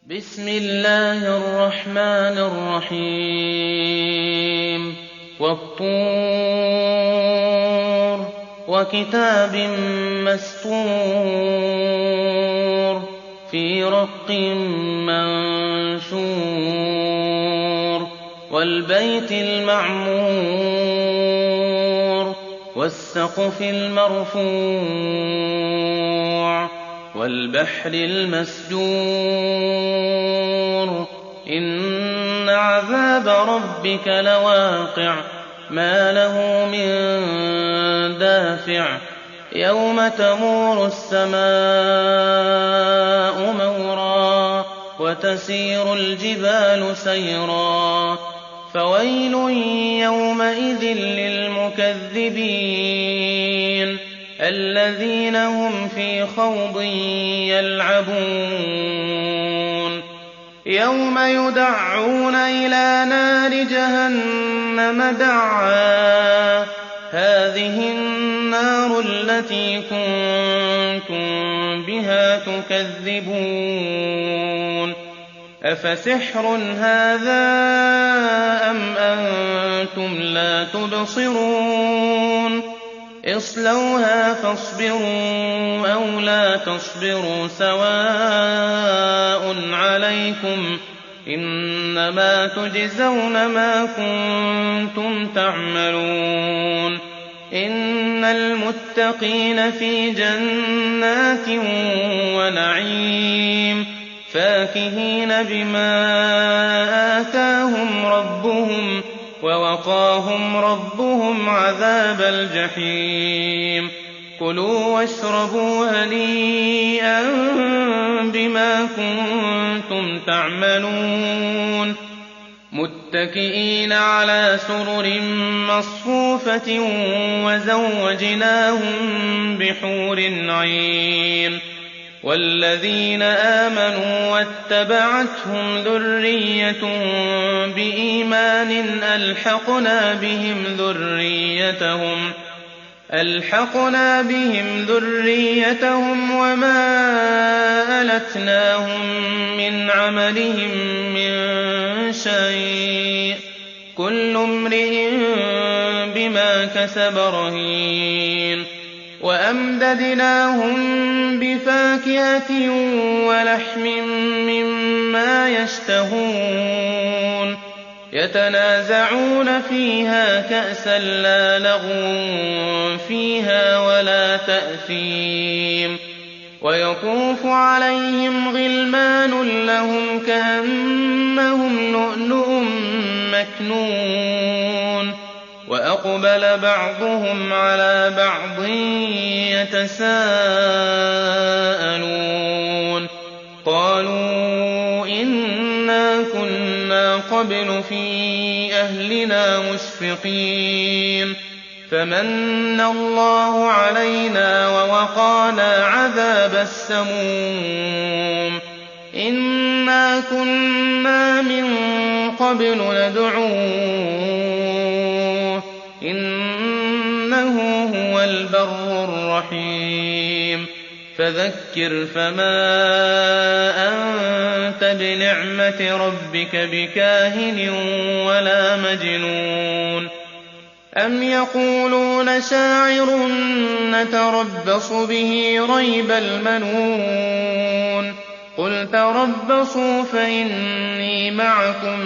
بسم الله الرحمن الرحيم والطور وكتاب مسطور في رق منشور والبيت المعمور والسقف المرفوع والبحر المسجور إن عذاب ربك لواقع ما له من دافع يوم تمور السماء مورا وتسير الجبال سيرا فويل يومئذ للمكذبين الذين هم في خوض يلعبون يوم يدعون إلى نار جهنم دعا هذه النار التي كنتم بها تكذبون أفسحر هذا أم أنتم لا تبصرون اصلوها فاصبروا أو لا تصبروا سواء عليكم إنما تجزون ما كنتم تعملون إن المتقين في جنات ونعيم فاكهين بما آتاهم ربهم ووقاهم ربهم عذاب الجحيم كلوا واشربوا هنيئا بما كنتم تعملون متكئين على سرر مصفوفة وزوجناهم بحور عين والذين آمنوا واتبعتهم ذريتهم بإيمان ألحقنا بهم ذريتهم وما ألتناهم من عملهم من شيء كل امرئ بما كسب رهين وأمددناهم بفاكهة ولحم مما يشتهون يتنازعون فيها كأسا لا لغو فيها ولا تأثيم ويطوف عليهم غلمان لهم كأنهم لؤلؤ مكنون وأقبل بعضهم على بعض يتساءلون قالوا إنا كنا قبل في أهلنا مشفقين فمن الله علينا ووقانا عذاب السموم إنا كنا من قبل ندعوه إنه هو البر الرحيم فذكر فما أنت بنعمة ربك بكاهن ولا مجنون أم يقولون شاعر نتربص به ريب المنون قل تربصوا فإني معكم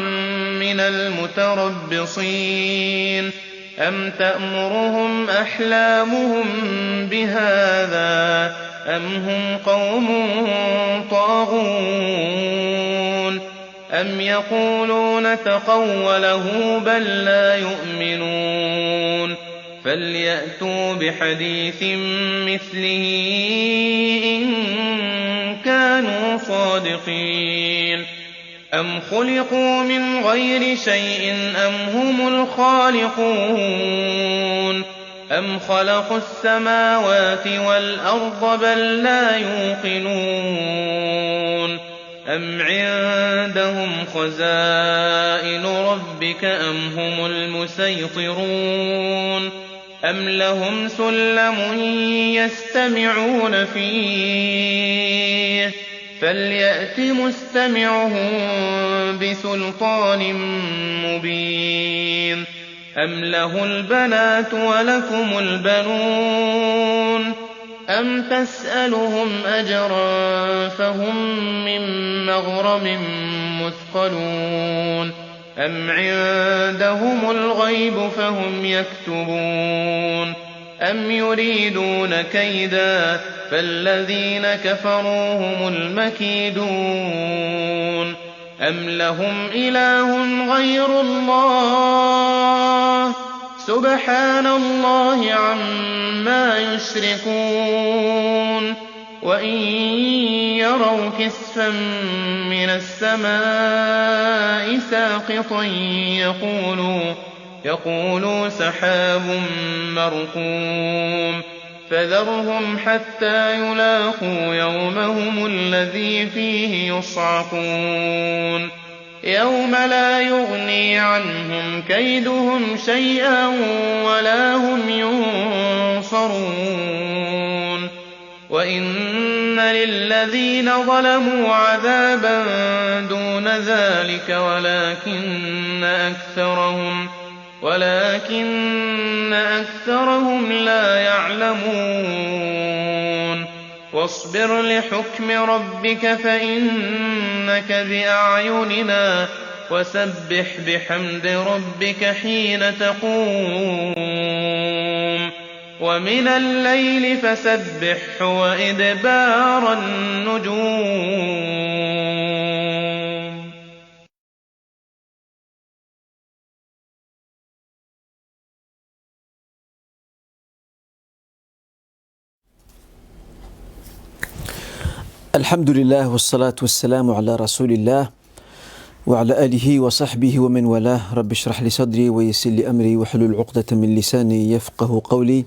من المتربصين أم تأمرهم أحلامهم بهذا أم هم قوم طاغون أم يقولون تقوله بل لا يؤمنون فليأتوا بحديث مثله إن كانوا صادقين أم خلقوا من غير شيء أم هم الخالقون أم خلقوا السماوات والأرض بل لا يوقنون أم عندهم خزائن ربك أم هم المسيطرون أم لهم سلم يستمعون فيه فليأت مستمعهم بسلطان مبين أم له البنات ولكم البنون أم تسألهم أجرا فهم من مغرم مثقلون أم عندهم الغيب فهم يكتبون أم يريدون كيدا فالذين كفروا هم المكيدون أم لهم إله غير الله سبحان الله عما يشركون وإن يروا كسفا من السماء ساقطا يقولوا سحاب مركوم فذرهم حتى يلاقوا يومهم الذي فيه يصعقون يوم لا يغني عنهم كيدهم شيئا ولا هم ينصرون وإن للذين ظلموا عذابا دون ذلك ولكن أكثرهم لا يعلمون واصبر لحكم ربك فإنك بأعيننا وسبح بحمد ربك حين تقوم ومن الليل فسبحه وإدبار النجوم الحمد لله والصلاة والسلام على رسول الله وعلى آله وصحبه ومن والاه رب اشرح لي صدري ويسر لي أمري واحلل عقدة من لساني يفقه قولي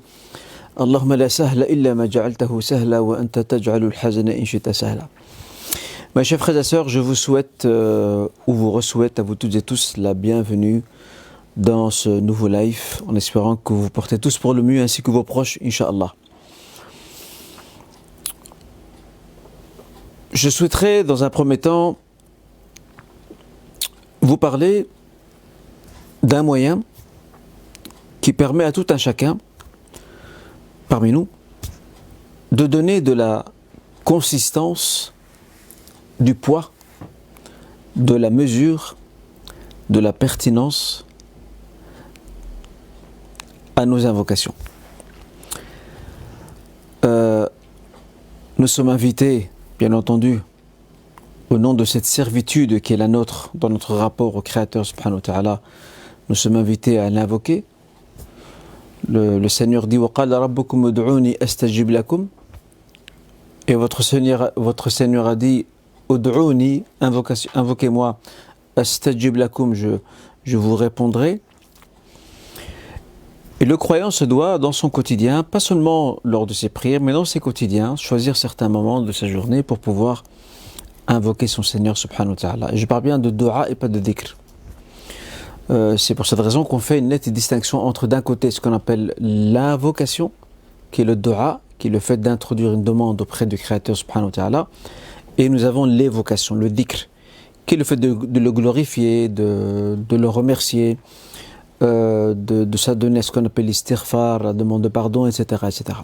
اللهم لا سهل إلا ما جعلته سهلا وأنت تجعل الحزن إن شئت سهلا. Mes chers frères et sœurs, je vous souhaite ou vous re-souhaite à vous toutes et tous la bienvenue dans ce nouveau live en espérant que vous vous portez tous pour le mieux ainsi que vos proches, Inch'Allah. Je souhaiterais dans un premier temps vous parler d'un moyen qui permet à tout un chacun parmi nous de donner de la consistance, du poids, de la mesure, de la pertinence à nos invocations. Nous sommes invités, bien entendu, au nom de cette servitude qui est la nôtre dans notre rapport au Créateur subhanahu wa ta'ala, nous sommes invités à l'invoquer. Le Seigneur dit وَقَالَ رَبُّكُمْ اُدْعُونِي أَسْتَجِبْ لَكُمْ et votre Seigneur a dit Ud'ouni, invoquez-moi, astajib lakum, je vous répondrai. Et le croyant se doit dans son quotidien, pas seulement lors de ses prières, mais dans ses quotidiens, choisir certains moments de sa journée pour pouvoir invoquer son Seigneur subhanahu wa ta'ala. Et je parle bien de dua et pas de dhikr. C'est pour cette raison qu'on fait une nette distinction entre d'un côté ce qu'on appelle l'invocation, qui est le dua, qui est le fait d'introduire une demande auprès du Créateur subhanahu wa ta'ala, et nous avons l'évocation, le dhikr, qui est le fait de le glorifier, de le remercier, de s'adonner à ce qu'on appelle l'istighfar, la demande de pardon, etc., etc.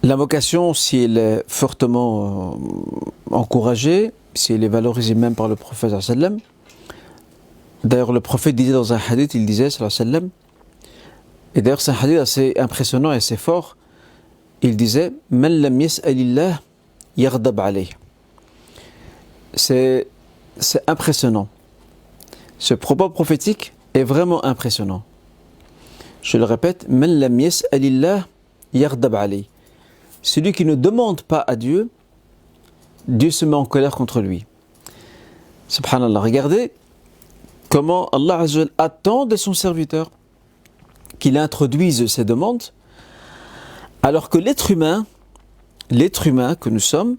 L'invocation, si elle est fortement encouragée, si elle est valorisée même par le prophète sallallahu alayhi wa sallam, d'ailleurs le prophète disait dans un hadith, il disait sallallahu alayhi wa sallam, et d'ailleurs c'est un hadith assez impressionnant et assez fort, il disait « Man lam yas'alillah yaghdab alayh » C'est impressionnant. Ce propos prophétique est vraiment impressionnant. Je le répète, « Man lam yas'alillah yaghdab alayh » Celui qui ne demande pas à Dieu, Dieu se met en colère contre lui. Subhanallah, regardez comment Allah Azza wa Jalla attend de son serviteur qu'il introduise ses demandes, alors que l'être humain que nous sommes,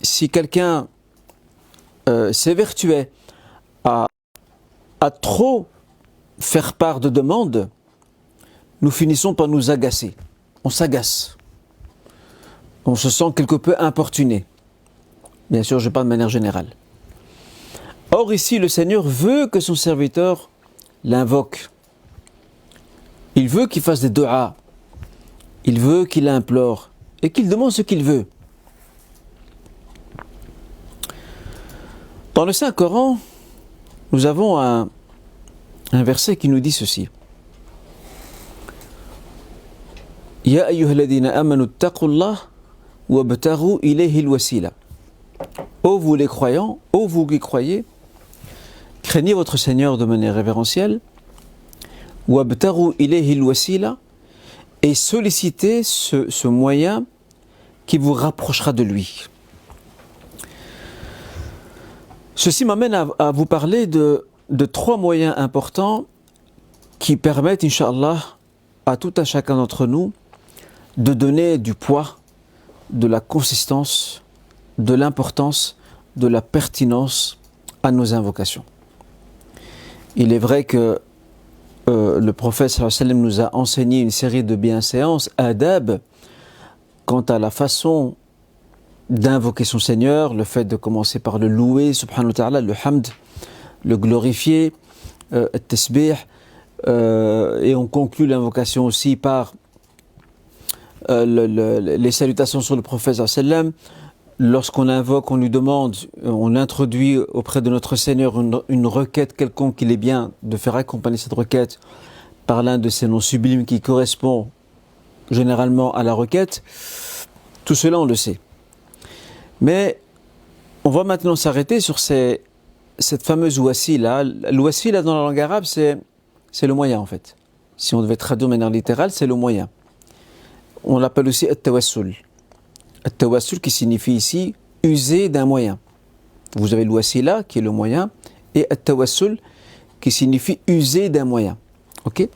si quelqu'un s'évertuait à trop faire part de demandes, nous finissons par nous agacer. On s'agace. on se sent quelque peu importuné. Bien sûr, je parle de manière générale. Or ici, le Seigneur veut que son serviteur l'invoque. Il veut qu'il fasse des du'as. Il veut qu'il implore et qu'il demande ce qu'il veut. Dans le Saint-Coran, nous avons un verset qui nous dit ceci. Ya ayyuhalladhina amanu ttaqullah wabtaghu ilayhi alwasila. Ô vous les croyants, ô vous qui croyez, craignez votre Seigneur de manière révérentielle, wabtaghu ilayhi alwasila, et sollicitez ce moyen qui vous rapprochera de lui. Ceci m'amène à vous parler de 3 moyens importants qui permettent, Inch'Allah, à tout un chacun d'entre nous de donner du poids, de la consistance, de l'importance, de la pertinence à nos invocations. Il est vrai que le prophète sallallahu alayhi wa sallam nous a enseigné une série de bienséances, adab, quant à la façon d'invoquer son Seigneur, le fait de commencer par le louer, subhanahu wa ta'ala, le hamd, le glorifier, le tasbih, et on conclut l'invocation aussi par les salutations sur le prophète sallallahu alayhi wa sallam. Lorsqu'on invoque, on lui demande, on introduit auprès de notre Seigneur une requête quelconque, qu'il est bien de faire accompagner cette requête par l'un de ces noms sublimes qui correspond généralement à la requête. Tout cela, on le sait. Mais on va maintenant s'arrêter sur cette fameuse wasila. L'wasila dans la langue arabe, c'est le moyen en fait. Si on devait traduire de manière littérale, c'est le moyen. On l'appelle aussi at-tawassul. At-tawassul qui signifie ici user d'un moyen. Vous avez le wasila qui est le moyen et at-tawassul qui signifie user d'un moyen. Ok ?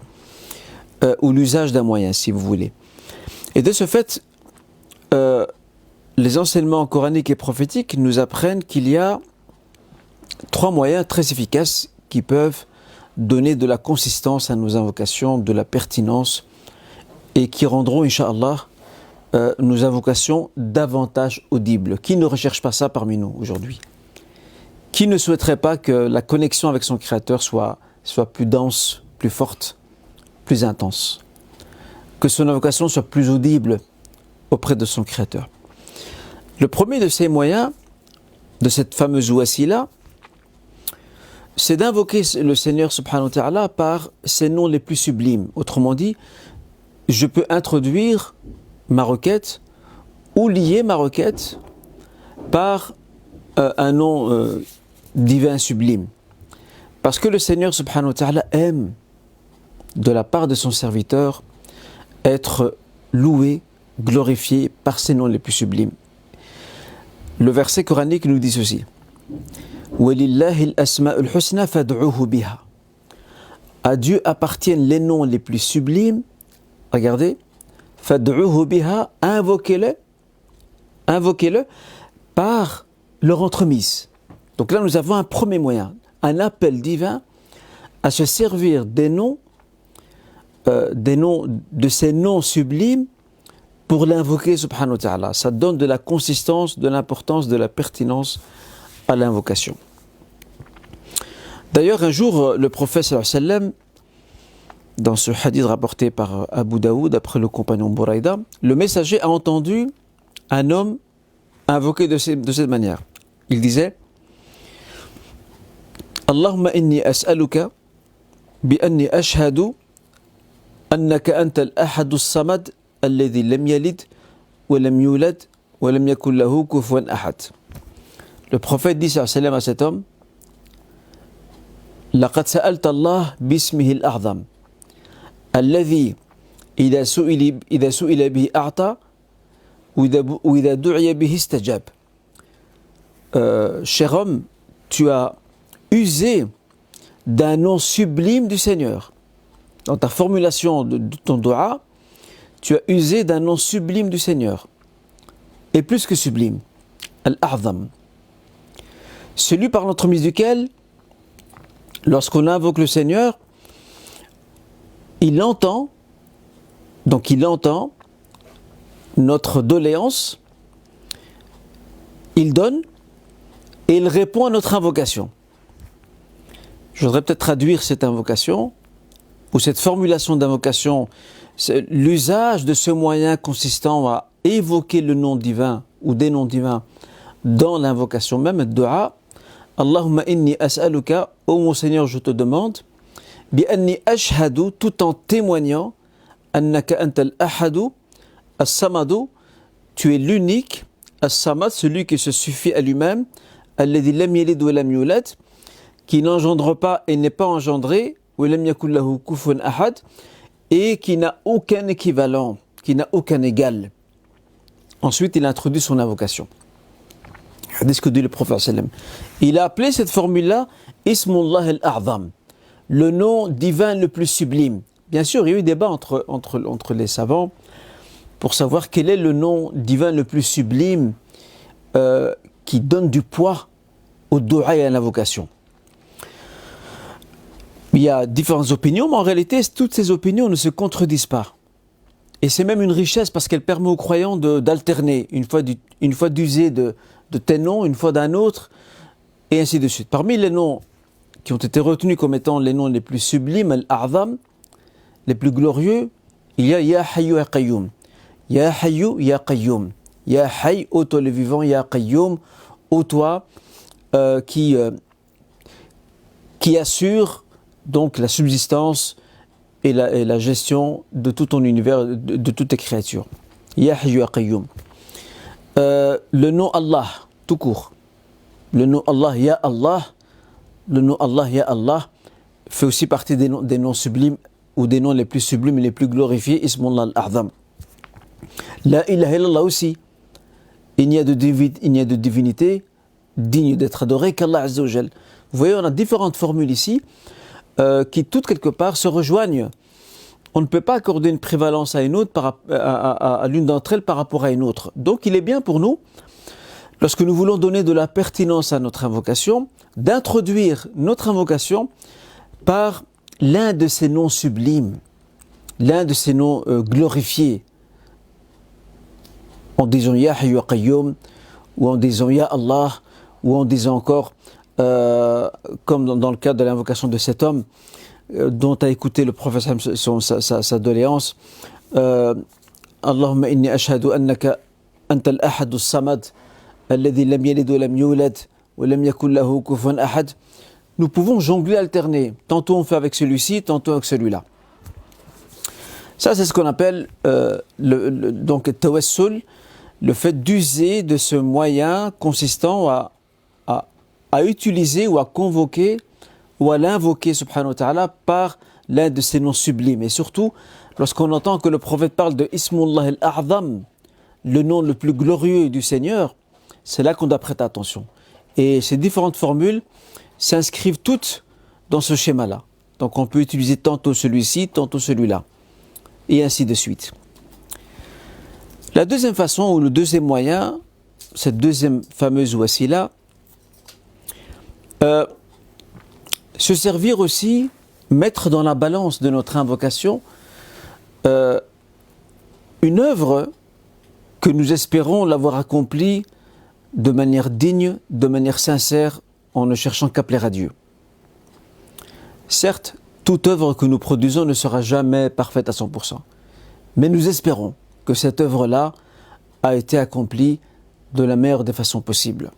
Ou l'usage d'un moyen si vous voulez. Et de ce fait, les enseignements coraniques et prophétiques nous apprennent qu'il y a 3 moyens très efficaces qui peuvent donner de la consistance à nos invocations, de la pertinence et qui rendront, Inch'Allah, nos invocations davantage audibles. Qui ne recherche pas ça parmi nous aujourd'hui? Qui ne souhaiterait pas que la connexion avec son Créateur soit plus dense, plus forte, plus intense? Que son invocation soit plus audible auprès de son Créateur. Le premier de ces moyens, de cette fameuse wasila, c'est d'invoquer le Seigneur subhanahu wa ta'ala par ses noms les plus sublimes. Autrement dit, je peux introduire ma requête ou lier ma requête par un nom divin sublime. Parce que le Seigneur subhanahu wa ta'ala aime, de la part de son serviteur, être loué, glorifié par ses noms les plus sublimes. Le verset coranique nous dit ceci. وَلِلَّهِ الْأَسْمَاءُ الْحُسْنَى فَادْعُوهُ بِهَا. À Dieu appartiennent les noms les plus sublimes. Regardez. فَادْعُوهُ بِهَا. Invoquez-le par leur entremise. Donc là, nous avons un premier moyen, un appel divin à se servir des noms de ces noms sublimes pour l'invoquer, subhanahu wa ta'ala. Ça donne de la consistance, de l'importance, de la pertinence à l'invocation. D'ailleurs, un jour, le prophète sallallahu alayhi wa sallam, dans ce hadith rapporté par Abu Daoud, après le compagnon Buraïda, le messager a entendu un homme invoquer de cette manière. Il disait Allahumma inni as'aluka bi anni ashhadu annaka anta al-ahadu as-samad alladhi lam yalid wa lam yulad wa lam yakul lahu kufuwan ahad. Le prophète dit sallallahu alayhi wa sallam à cet homme laqad sa'alta Allah bismihi al-a'zam alladhi idha su'ila bihi a'ta wa idha du'iya bihi istajab. Cher homme, tu as usé d'un nom sublime du Seigneur. Dans ta formulation de ton dua, tu as usé d'un nom sublime du Seigneur. Et plus que sublime, Al-A'zam. Celui par l'entremise duquel, lorsqu'on invoque le Seigneur, il entend notre doléance, il donne et il répond à notre invocation. Je voudrais peut-être traduire cette invocation ou cette formulation d'invocation, c'est l'usage de ce moyen consistant à évoquer le nom divin ou des noms divins dans l'invocation même, le dua. Allahumma inni as'aluka, ô mon Seigneur, je te demande, bi anni ashhadu, tout en témoignant, annaka antal ahadu, as-samadu, tu es l'unique, as-samad, celui qui se suffit à lui-même, alladhi lam yalid wa lam yulad, qui n'engendre pas et n'est pas engendré, wa lam yakul lahu kufuwan ahad, et qui n'a aucun équivalent, qui n'a aucun égal. Ensuite, il introduit son invocation. Hadith que dit le prophète sallam. Il a appelé cette formule-là Ismullah al-A'zam, le nom divin le plus sublime. Bien sûr, il y a eu débat entre les savants pour savoir quel est le nom divin le plus sublime qui donne du poids au dua et à l'invocation. Il y a différentes opinions, mais en réalité, toutes ces opinions ne se contredisent pas. Et c'est même une richesse parce qu'elle permet aux croyants d'alterner, une fois d'user de tel nom, une fois d'un autre, et ainsi de suite. Parmi les noms qui ont été retenus comme étant les noms les plus sublimes, al-A'zam, les plus glorieux, il y a Ya Hayyu Ya Qayyum. Ya Hayyu Ya Qayyum. Ya Hayy, ô toi le vivant, Ya Qayyum, ô toi qui assure donc la subsistance et la gestion de tout ton univers, de toutes tes créatures. Ya Hayyu Ya Qayyum. Le nom Allah, tout court. Le nom Allah, Ya Allah. Le nom Allah, Ya Allah, fait aussi partie des noms sublimes ou des noms les plus sublimes et les plus glorifiés. Ismullah al-A'zam. La ilaha illallah aussi. Il n'y a de divinité digne d'être adorée qu'Allah Azza wa Jal. Vous voyez, on a différentes formules ici qui toutes quelque part se rejoignent. On ne peut pas accorder une prévalence à une autre, à l'une d'entre elles par rapport à une autre. Donc il est bien pour nous, lorsque nous voulons donner de la pertinence à notre invocation, d'introduire notre invocation par l'un de ces noms sublimes, l'un de ces noms glorifiés, en disant Ya Hayyu Ya Qayyum, ou en disant Ya Allah, ou en disant encore, comme dans le cas de l'invocation de cet homme, dont a écouté le prophète sa doléance, Allahumma inni ashhadu annaka anta al-ahad as-samad alladhi lam yalid wa lam yulad wa lam yakul lahu kufuwan ahad. Nous pouvons jongler, alterner. Tantôt on fait avec celui-ci, tantôt avec celui-là. Ça, c'est ce qu'on appelle donc tawassul, le fait d'user de ce moyen consistant à utiliser ou à convoquer ou à l'invoquer, subhanahu wa ta'ala, par l'un de ses noms sublimes. Et surtout, lorsqu'on entend que le prophète parle de Ismullah al-A'zam, le nom le plus glorieux du Seigneur, c'est là qu'on doit prêter attention. Et ces différentes formules s'inscrivent toutes dans ce schéma-là. Donc on peut utiliser tantôt celui-ci, tantôt celui-là, et ainsi de suite. La deuxième façon, ou le deuxième moyen, cette deuxième fameuse wasila, se servir aussi, mettre dans la balance de notre invocation une œuvre que nous espérons l'avoir accomplie de manière digne, de manière sincère, en ne cherchant qu'à plaire à Dieu. Certes, toute œuvre que nous produisons ne sera jamais parfaite à 100%, mais nous espérons que cette œuvre-là a été accomplie de la meilleure des façons possibles.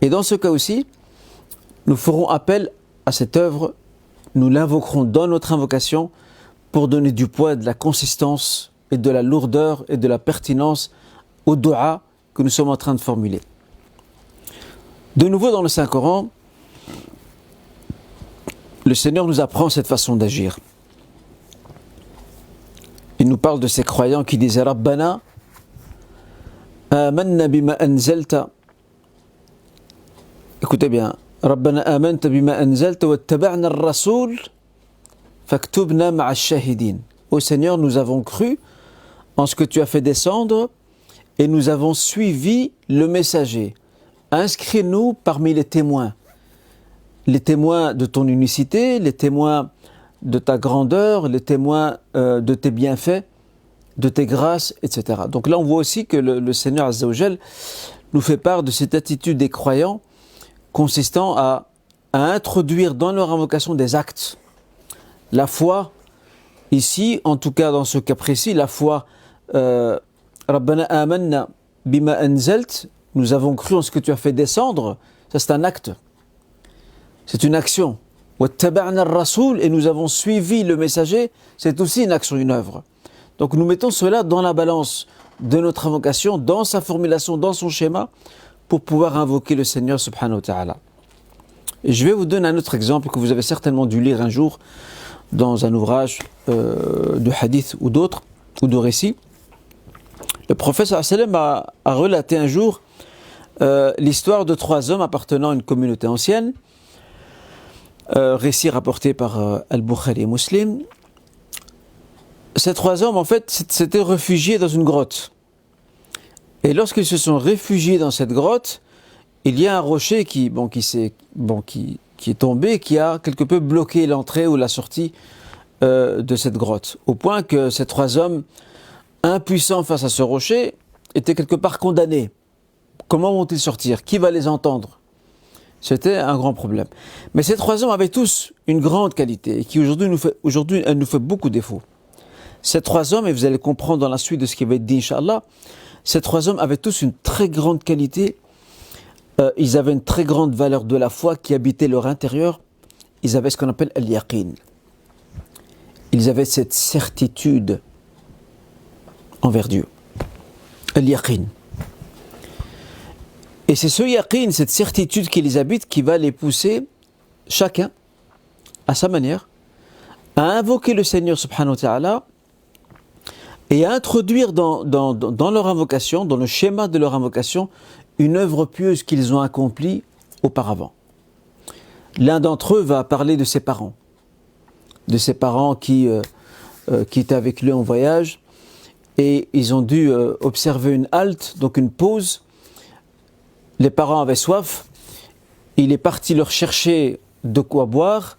Et dans ce cas aussi, nous ferons appel à cette œuvre, nous l'invoquerons dans notre invocation pour donner du poids, de la consistance et de la lourdeur et de la pertinence au dua que nous sommes en train de formuler. De nouveau dans le Saint-Coran, le Seigneur nous apprend cette façon d'agir. Il nous parle de ces croyants qui disaient Rabbana, amanna bima anzalta. Écoutez bien. Rabbana amanta bima anzalta wattaba'na ar-rasoul faktubna ma'a ash-shahidin. Ô Seigneur, nous avons cru en ce que tu as fait descendre et nous avons suivi le messager. Inscris-nous parmi les témoins de ton unicité, les témoins de ta grandeur, les témoins de tes bienfaits, de tes grâces, etc. Donc là, on voit aussi que le Seigneur Azza wa Jal nous fait part de cette attitude des croyants consistant à introduire dans leur invocation des actes. La foi, ici, en tout cas dans ce cas précis, la foi Rabbana amanna bima anzalt, nous avons cru en ce que tu as fait descendre, ça c'est un acte, c'est une action. Wattaba'na ar-rasoul, et nous avons suivi le messager, c'est aussi une action, une œuvre. Donc nous mettons cela dans la balance de notre invocation, dans sa formulation, dans son schéma, pour pouvoir invoquer le Seigneur subhanahu wa ta'ala. Et je vais vous donner un autre exemple que vous avez certainement dû lire un jour dans un ouvrage de hadith ou d'autres, ou de récits. Le prophète sallam a relaté un jour l'histoire de 3 hommes appartenant à une communauté ancienne, récit rapporté par Al-Bukhari et Muslim. Ces 3 hommes, en fait, s'étaient réfugiés dans une grotte. Et lorsqu'ils se sont réfugiés dans cette grotte, il y a un rocher qui est tombé, qui a quelque peu bloqué l'entrée ou la sortie de cette grotte. Au point que ces 3 hommes, impuissants face à ce rocher, étaient quelque part condamnés. Comment vont-ils sortir? Qui va les entendre? C'était un grand problème. Mais ces 3 hommes avaient tous une grande qualité et qui aujourd'hui elle nous fait beaucoup défaut. Ces 3 hommes, et vous allez comprendre dans la suite de ce qui va être dit, Inch'Allah, ces 3 hommes avaient tous une très grande qualité. Ils avaient une très grande valeur de la foi qui habitait leur intérieur. Ils avaient ce qu'on appelle al-yaqin. Ils avaient cette certitude envers Dieu. Al-yaqin. Et c'est ce yaqin, cette certitude qui les habite, qui va les pousser, chacun, à sa manière, à invoquer le Seigneur subhanahu wa ta'ala et à introduire dans leur invocation, dans le schéma de leur invocation, une œuvre pieuse qu'ils ont accomplie auparavant. L'un d'entre eux va parler de ses parents qui étaient avec lui en voyage, et ils ont dû observer une halte, donc une pause. Les parents avaient soif, il est parti leur chercher de quoi boire,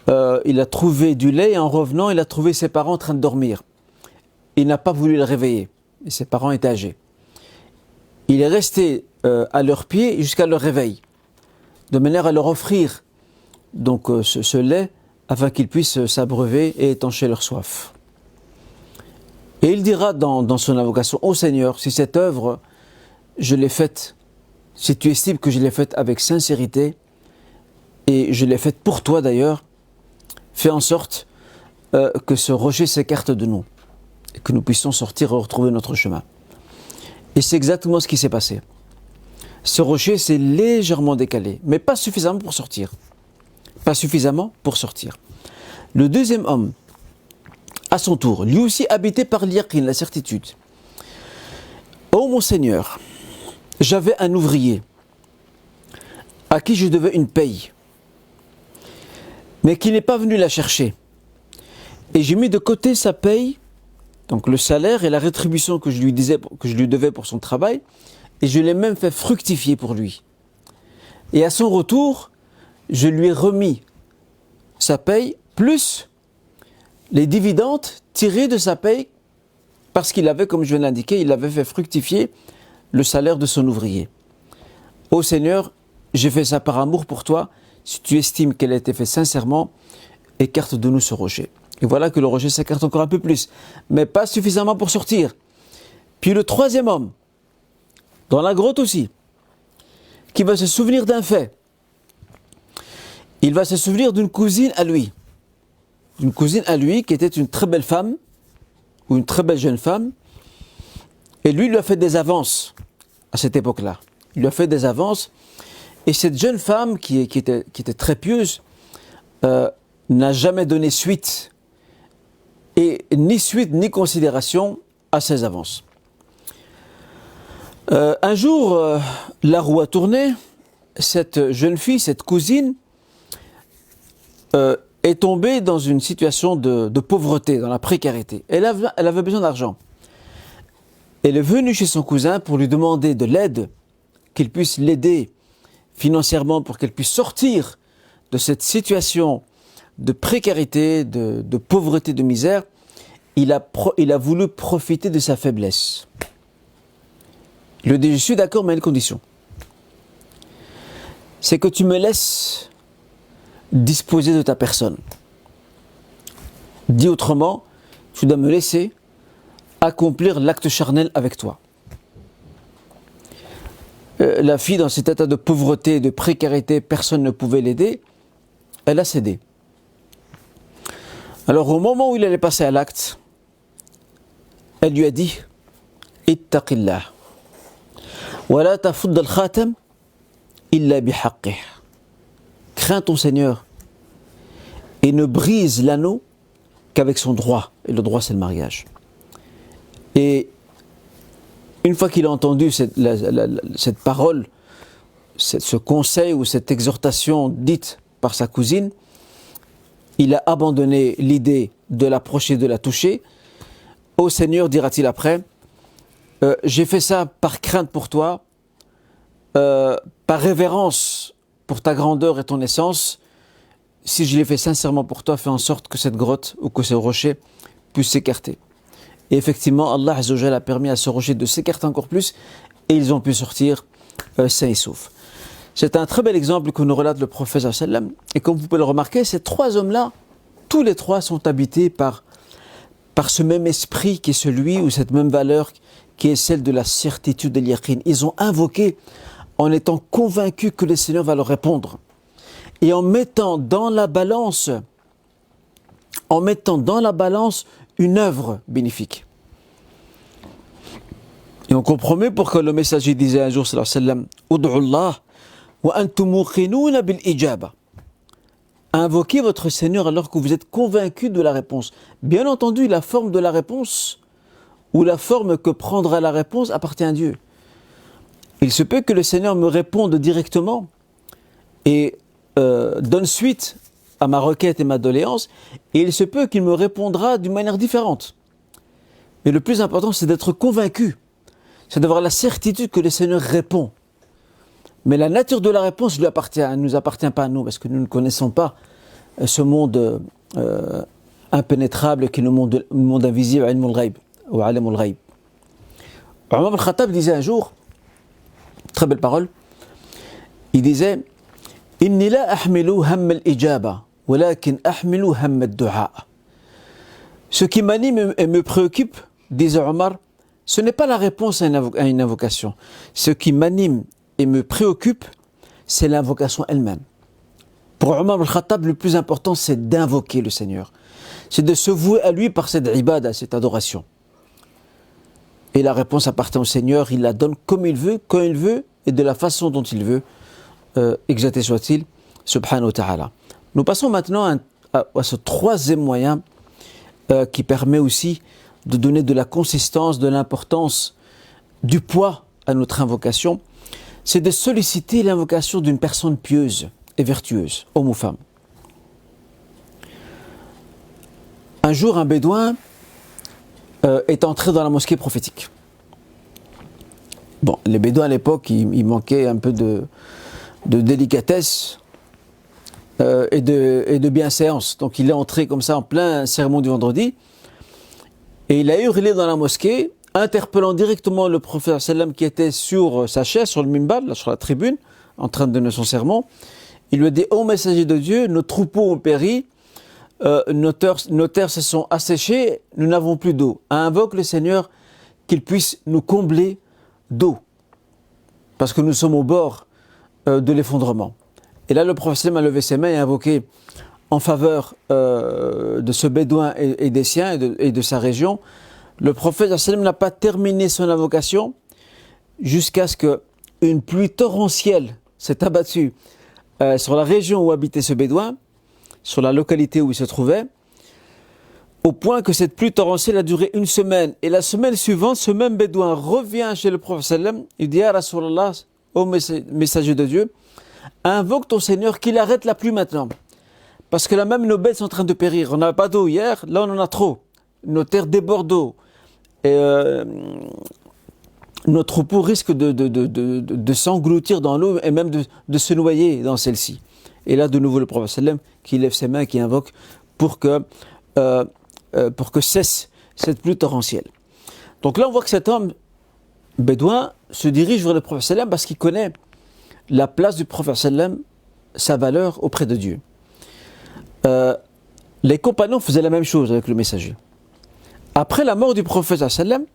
il a trouvé du lait, et en revenant, il a trouvé ses parents en train de dormir. Il n'a pas voulu les réveiller, et ses parents étaient âgés. Il est resté à leurs pieds jusqu'à leur réveil, de manière à leur offrir donc ce lait afin qu'ils puissent s'abreuver et étancher leur soif. Et il dira dans son invocation: ô Seigneur, si cette œuvre, je l'ai faite, si tu estimes que je l'ai faite avec sincérité, et je l'ai faite pour toi d'ailleurs, fais en sorte que ce rocher s'écarte de nous, et que nous puissions sortir et retrouver notre chemin. Et c'est exactement ce qui s'est passé. Ce rocher s'est légèrement décalé, mais pas suffisamment pour sortir. Pas suffisamment pour sortir. Le deuxième homme, à son tour, lui aussi habité par l'yaqin, la certitude. Ô mon Seigneur, j'avais un ouvrier à qui je devais une paye, mais qui n'est pas venu la chercher. Et j'ai mis de côté sa paye, donc le salaire et la rétribution que je lui devais pour son travail, et je l'ai même fait fructifier pour lui. Et à son retour, je lui ai remis sa paye, plus les dividendes tirés de sa paye, parce qu'il avait, comme je viens de l'indiquer, il avait fait fructifier le salaire de son ouvrier. Ô Seigneur, j'ai fait ça par amour pour toi. Si tu estimes qu'elle a été faite sincèrement, écarte de nous ce rocher. Et voilà que le rocher s'écarte encore un peu plus, mais pas suffisamment pour sortir. Puis le troisième homme, dans la grotte aussi, qui va se souvenir d'un fait. Il va se souvenir d'une cousine à lui. Une cousine à lui qui était une très belle femme, ou une très belle jeune femme, et lui a fait des avances à cette époque-là. Il lui a fait des avances, et cette jeune femme qui était très pieuse n'a jamais donné suite, et ni suite ni considération à ses avances. Un jour, la roue a tourné, cette jeune fille, cette cousine, est tombée dans une situation de pauvreté, dans la précarité. Elle avait besoin d'argent. Elle est venue chez son cousin pour lui demander de l'aide, qu'il puisse l'aider financièrement pour qu'elle puisse sortir de cette situation de précarité, de pauvreté, de misère, il a voulu profiter de sa faiblesse. Il lui a dit, je suis d'accord, mais à une condition. C'est que tu me laisses disposer de ta personne. Dit autrement, tu dois me laisser accomplir l'acte charnel avec toi. La fille, dans cet état de pauvreté, de précarité, personne ne pouvait l'aider, elle a cédé. Alors au moment où il allait passer à l'acte, elle lui a dit « Ittaqillah, wa la tafudd al-khatam illa bihaqqih » Crains ton Seigneur et ne brise l'anneau qu'avec son droit. Et le droit, c'est le mariage. Et une fois qu'il a entendu cette parole, ce conseil ou cette exhortation dite par sa cousine, il a abandonné l'idée de l'approcher, de la toucher. Ô Seigneur, dira-t-il après, j'ai fait ça par crainte pour toi, par révérence pour ta grandeur et ton essence. Si je l'ai fait sincèrement pour toi, fais en sorte que cette grotte ou que ce rocher puisse s'écarter. Et effectivement, Allah Azza wa Jalla a permis à ce rocher de s'écarter encore plus et ils ont pu sortir sains et saufs. C'est un très bel exemple que nous relate le prophète sallallahu alayhi wa sallam. Et comme vous pouvez le remarquer, ces trois hommes-là, tous les trois sont habités par ce même esprit qui est celui ou cette même valeur qui est celle de la certitude de l'yaqin. Ils ont invoqué en étant convaincus que le Seigneur va leur répondre. Et en mettant dans la balance une œuvre bénéfique. Et on comprend mieux pourquoi le messager disait un jour, sallallahu alayhi wa sallam, Ud'u Allah wa antum muqinuna bil ijaba. Invoquez votre Seigneur alors que vous êtes convaincus de la réponse. Bien entendu, la forme de la réponse ou la forme que prendra la réponse appartient à Dieu. Il se peut que le Seigneur me réponde directement et donne suite à ma requête et ma doléance, et il se peut qu'il me répondra d'une manière différente. Mais le plus important, c'est d'être convaincu, c'est d'avoir la certitude que le Seigneur répond. Mais la nature de la réponse lui appartient, elle ne nous appartient pas à nous, parce que nous ne connaissons pas ce monde impénétrable qui est le monde invisible, ilm al-ghaib, ou alim al-ghaib. Omar al-Khattab disait un jour, très belle parole, il disait Inni la ahmilu hamm al-ijaba, walakin ahmilu hamm al-du'a. Ce qui m'anime et me préoccupe, disait Omar, ce n'est pas la réponse à une invocation. Ce qui m'anime et me préoccupe, c'est l'invocation elle-même. Pour Omar al-Khattab, le plus important, c'est d'invoquer le Seigneur. C'est de se vouer à lui par cette ibada, cette adoration. Et la réponse appartient au Seigneur, il la donne comme il veut, quand il veut, et de la façon dont il veut. Exalté soit-il, subhanahu wa ta'ala. Nous passons maintenant à ce troisième moyen qui permet aussi de donner de la consistance, de l'importance, du poids à notre invocation. C'est de solliciter l'invocation d'une personne pieuse et vertueuse, homme ou femme. Un jour, un bédouin est entré dans la mosquée prophétique. Bon, les bédouins à l'époque, il manquait un peu de délicatesse et de bienséance. Donc il est entré comme ça en plein sermon du vendredi et il a hurlé dans la mosquée, interpellant directement le prophète sallam qui était sur sa chaise, sur le minbar, là, sur la tribune, en train de donner son sermon. Il lui a dit « Ô messager de Dieu, nos troupeaux ont péri, nos terres se sont asséchées, nous n'avons plus d'eau. Invoque le Seigneur qu'il puisse nous combler d'eau, parce que nous sommes au bord de l'effondrement. » Et là, le prophète a levé ses mains et a invoqué en faveur de ce bédouin et des siens et de sa région. Le prophète n'a pas terminé son invocation jusqu'à ce qu'une pluie torrentielle s'est abattue sur la région où habitait ce bédouin, sur la localité où il se trouvait, au point que cette pluie torrentielle a duré une semaine. Et la semaine suivante, ce même bédouin revient chez le prophète, il dit « Ya Rasulallah, ô messager de Dieu, invoque ton Seigneur qu'il arrête la pluie maintenant. Parce que là même nos bêtes sont en train de périr. On n'avait pas d'eau hier, là on en a trop. Nos terres débordent d'eau. Et nos troupeaux risquent de s'engloutir dans l'eau et même de se noyer dans celle-ci. » Et là de nouveau le prophète qui lève ses mains, qui invoque pour que cesse cette pluie torrentielle. Donc là, on voit que cet homme bédouin se dirige vers le prophète sallam parce qu'il connaît la place du prophète sallam, sa valeur auprès de Dieu. Les compagnons faisaient la même chose avec le messager. Après la mort du prophète sallam,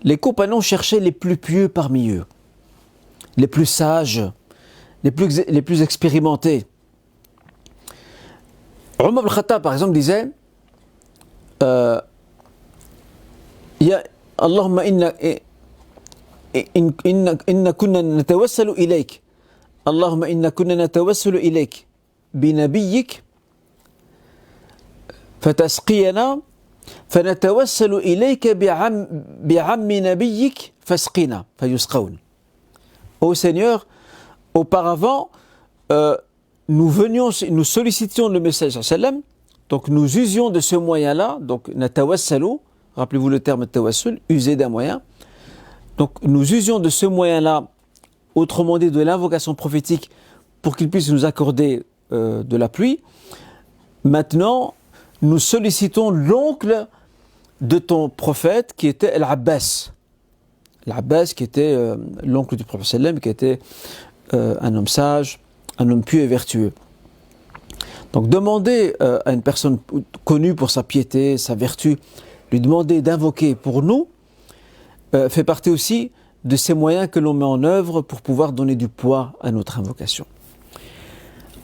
les compagnons cherchaient les plus pieux parmi eux, les plus sages, les plus expérimentés. Omar ibn Khattab, par exemple, disait Allahumma inna kunna natawassalu ilayk. Allahumma inna kunna natawassalu ilayk binabiyyik fatasqiyana fanatawassalu ilayka bi'ammi nabiyyik fasqina fayusqawn. Ô Seigneur, auparavant, nous sollicitions le message sallam, donc nous usions de ce moyen-là, donc natawassalu, rappelez-vous le terme tawassul, user d'un moyen. Donc nous usions de ce moyen-là, autrement dit de l'invocation prophétique, pour qu'il puisse nous accorder de la pluie. Maintenant, nous sollicitons l'oncle de ton prophète qui était Al-Abbas. Al-Abbas qui était l'oncle du prophète sallam, qui était un homme sage, un homme pieux et vertueux. Donc demander à une personne connue pour sa piété, sa vertu, lui demander d'invoquer pour nous, fait partie aussi de ces moyens que l'on met en œuvre pour pouvoir donner du poids à notre invocation.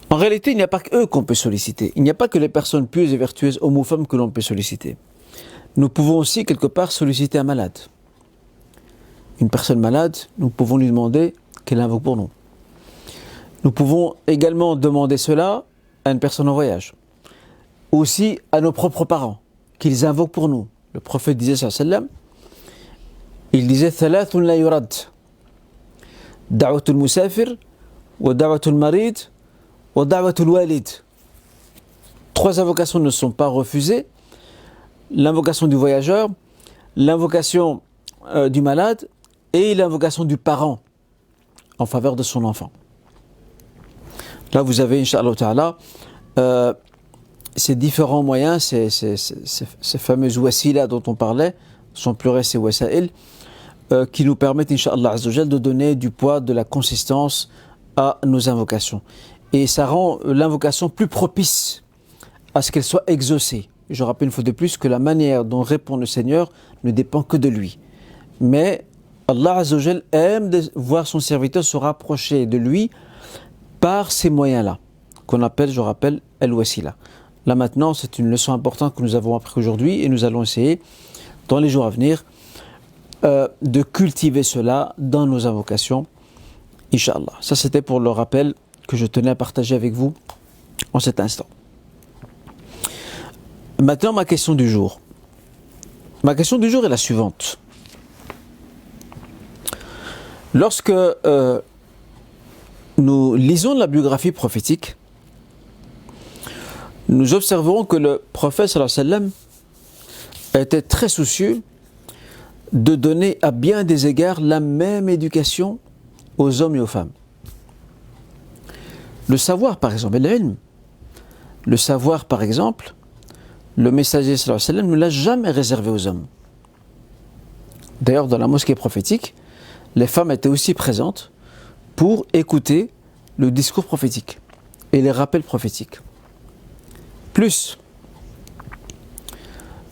En réalité, il n'y a pas qu'eux qu'on peut solliciter. Il n'y a pas que les personnes pieuses et vertueuses, hommes ou femmes, que l'on peut solliciter. Nous pouvons aussi, quelque part, solliciter un malade. Une personne malade, nous pouvons lui demander qu'elle invoque pour nous. Nous pouvons également demander cela à une personne en voyage. Aussi à nos propres parents, qu'ils invoquent pour nous. Le prophète disait sallallahu il disait thalathun la yurad, da'watul musafir, wa da'watul marid, wa da'watul walid. 3 invocations ne sont pas refusées. L'invocation du voyageur, l'invocation du malade et l'invocation du parent en faveur de son enfant. Là, vous avez, Inch'Allah Ta'ala, ces différents moyens, ces fameuses wasila dont on parlait, sont pluriels ces wasa'il, qui nous permettent, Inch'Allah Azzawajal, de donner du poids, de la consistance à nos invocations. Et ça rend l'invocation plus propice à ce qu'elle soit exaucée. Je rappelle une fois de plus que la manière dont répond le Seigneur ne dépend que de lui. Mais Allah Azzawajal aime de voir son serviteur se rapprocher de lui par ces moyens-là, qu'on appelle, je rappelle, al-wasila. Là maintenant, c'est une leçon importante que nous avons appris aujourd'hui et nous allons essayer, dans les jours à venir, de cultiver cela dans nos invocations, Inch'Allah. Ça, c'était pour le rappel que je tenais à partager avec vous en cet instant. Maintenant, ma question du jour. Ma question du jour est la suivante. Lorsque nous lisons la biographie prophétique, nous observerons que le prophète sallallahu alayhi wa sallam était très soucieux de donner à bien des égards la même éducation aux hommes et aux femmes. Le savoir, par exemple, l'ilm. Le savoir, par exemple, le messager sallallahu alayhi wa sallam ne l'a jamais réservé aux hommes. D'ailleurs, dans la mosquée prophétique, les femmes étaient aussi présentes pour écouter le discours prophétique et les rappels prophétiques. Plus,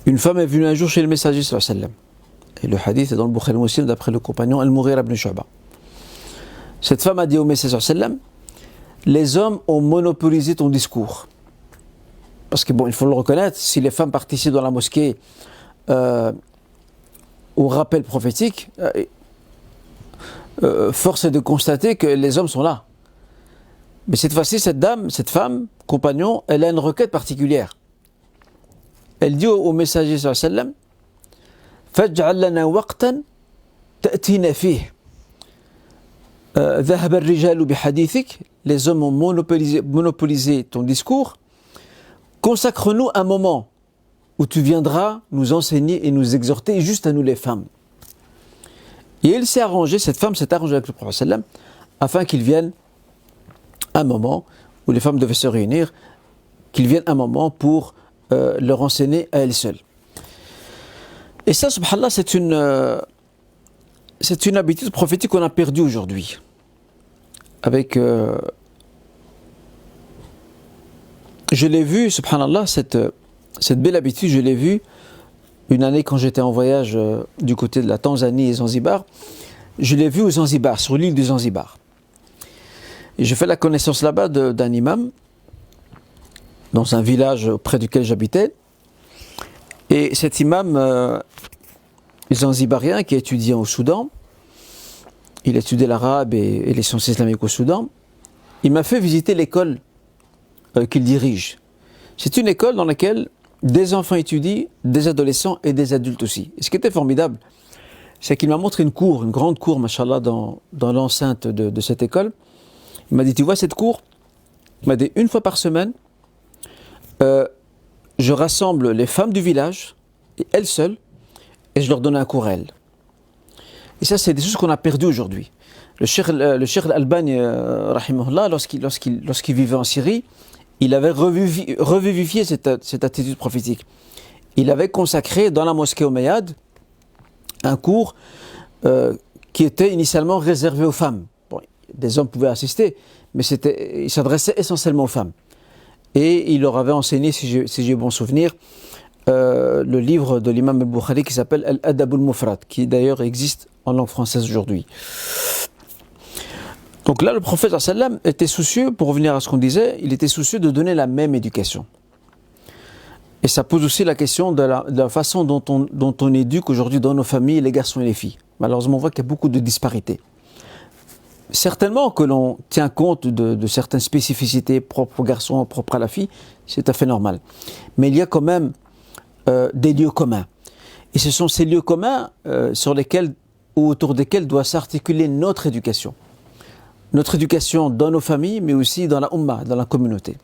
une femme est venue un jour chez le messager sallallahu alayhi wa sallam. Et le hadith est dans le Bukhari Muslim d'après le compagnon Al-Mughira ibn Shu'ba. Cette femme a dit au messager sallallahu alayhi wa sallam, les hommes ont monopolisé ton discours. Parce que bon, il faut le reconnaître, si les femmes participent dans la mosquée au rappel prophétique, force est de constater que les hommes sont là. Mais cette fois-ci, cette femme, compagnon, elle a une requête particulière. Elle dit au messager sallallahu alayhi wa sallam, فاجعل لنا وقتا تأتينا فيه ذهب الرجال بحديثك, les hommes ont monopolisé ton discours, consacre-nous un moment où tu viendras nous enseigner et nous exhorter juste à nous les femmes. Et elle s'est arrangée, cette femme s'est arrangée avec le prophète sallam afin qu'il vienne un moment où les femmes devaient se réunir, qu'il vienne un moment pour leur enseigner à elles seules. Et ça, subhanallah, c'est une habitude prophétique qu'on a perdue aujourd'hui. Avec... je l'ai vu, subhanallah, cette belle habitude, je l'ai vue une année quand j'étais en voyage du côté de la Tanzanie et Zanzibar. Je l'ai vu au Zanzibar, sur l'île du Zanzibar. Et j'ai fait la connaissance là-bas d'un imam, dans un village près duquel j'habitais. Et cet imam zanzibarien qui a étudié au Soudan, il a étudié l'arabe et les sciences islamiques au Soudan, il m'a fait visiter l'école qu'il dirige. C'est une école dans laquelle des enfants étudient, des adolescents et des adultes aussi. Et ce qui était formidable, c'est qu'il m'a montré une grande cour, mashallah, dans l'enceinte de cette école. Il m'a dit, tu vois cette cour? Il m'a dit, une fois par semaine, je rassemble les femmes du village, et elles seules, et je leur donne un cours à elles. Et ça, c'est des choses qu'on a perdues aujourd'hui. Le Cheikh Al-Albani, rahimahullah, lorsqu'il vivait en Syrie, il avait revivifié cette attitude prophétique. Il avait consacré dans la mosquée Omeyyade un cours qui était initialement réservé aux femmes. Bon, des hommes pouvaient assister, mais il s'adressait essentiellement aux femmes. Et il leur avait enseigné, si j'ai bon souvenir, le livre de l'imam al-Bukhari qui s'appelle Al-Adab al-Mufrad, qui d'ailleurs existe en langue française aujourd'hui. Donc là, le prophète sallam était soucieux, pour revenir à ce qu'on disait, il était soucieux de donner la même éducation. Et ça pose aussi la question de la façon dont on éduque aujourd'hui dans nos familles les garçons et les filles. Malheureusement, on voit qu'il y a beaucoup de disparités. Certainement que l'on tient compte de certaines spécificités propres aux garçons, propres à la fille, c'est tout à fait normal. Mais il y a quand même des lieux communs. Et ce sont ces lieux communs autour desquels doit s'articuler notre éducation. Notre éducation dans nos familles, mais aussi dans la Ummah, dans la communauté.